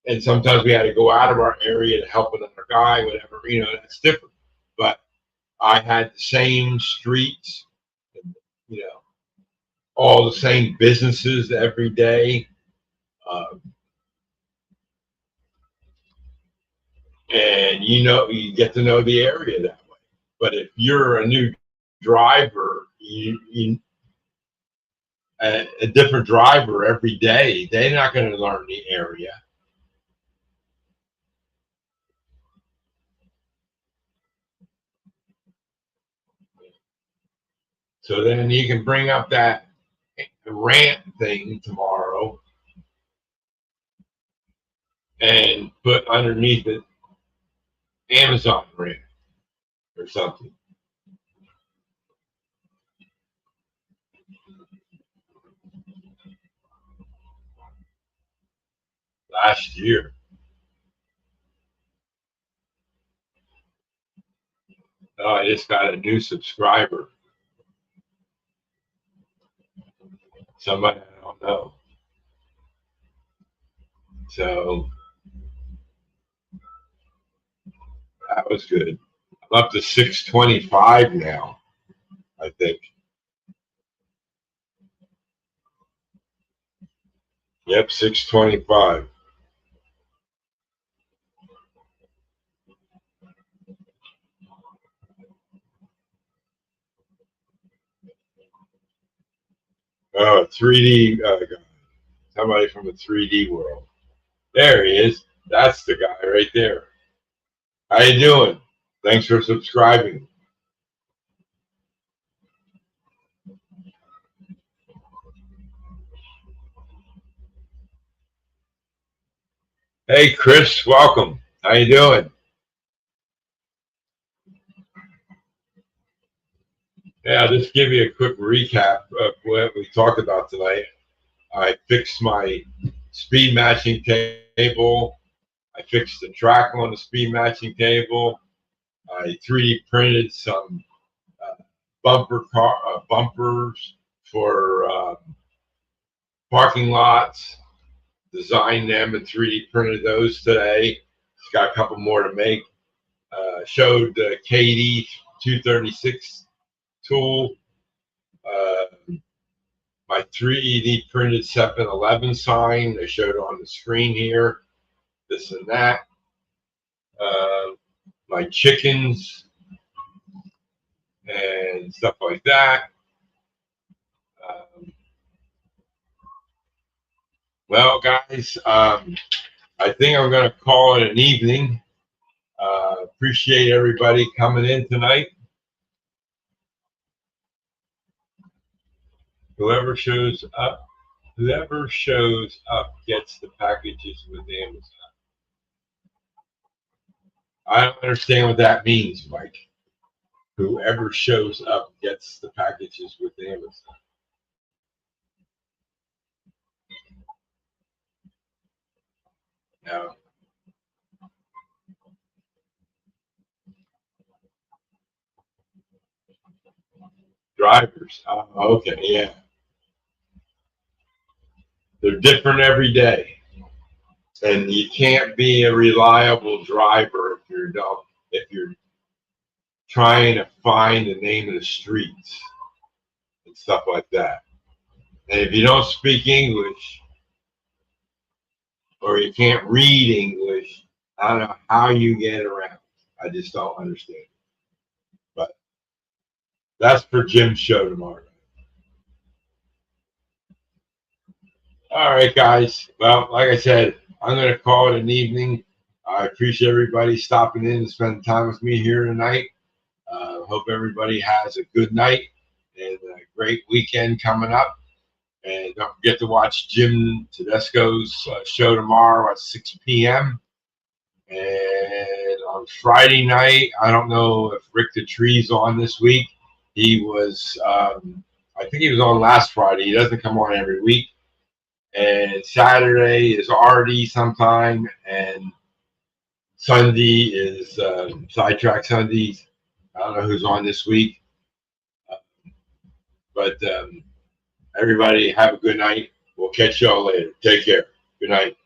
And sometimes we had to go out of our area to help another guy, whatever. That's different. But I had the same streets, you know, all the same businesses every day. Uh, and you get to know the area that way. But if you're a new driver, a different driver every day, they're not going to learn the area. So then you can bring up that rant thing tomorrow and put underneath it Amazon rant or something. Last year. Oh, I just got a new subscriber. Somebody I don't know. So That was good. I'm up to 625 now, I think. Yep, 625. Oh, 3D guy. Somebody from the 3D world. There he is. That's the guy right there. How you doing? Thanks for subscribing. Hey, Chris, welcome. How you doing? Yeah, I'll just give you a quick recap of what we talked about tonight. I fixed my speed matching table. I fixed the track on the speed matching table. I 3D printed some bumpers for parking lots. Designed them and 3D printed those today. Got a couple more to make. Showed the KD 236 tool. My 3D printed 7-Eleven sign. I showed on the screen here. This and that. My chickens and stuff like that. Well, guys, I think I'm going to call it an evening. Appreciate everybody coming in tonight. Whoever shows up gets the packages with Amazon. I don't understand what that means, Mike. Whoever shows up gets the packages with Amazon. No. Drivers. Okay, yeah. They're different every day. And you can't be a reliable driver if you're trying to find the name of the streets and stuff like that. And if you don't speak English or you can't read English, I don't know how you get around. I just don't understand. But that's for Jim's show tomorrow. All right, guys. Well, like I said, I'm going to call it an evening. I appreciate everybody stopping in and spending time with me here tonight. Hope everybody has a good night and a great weekend coming up. And don't forget to watch Jim Tedesco's show tomorrow at 6 p.m. And on Friday night, I don't know if Rick the Tree's on this week. He was, I think he was on last Friday. He doesn't come on every week. And Saturday is Artie sometime, and Sunday is Sidetrack Sundays. I don't know who's on this week. But everybody have a good night. We'll catch y'all later. Take care. Good night.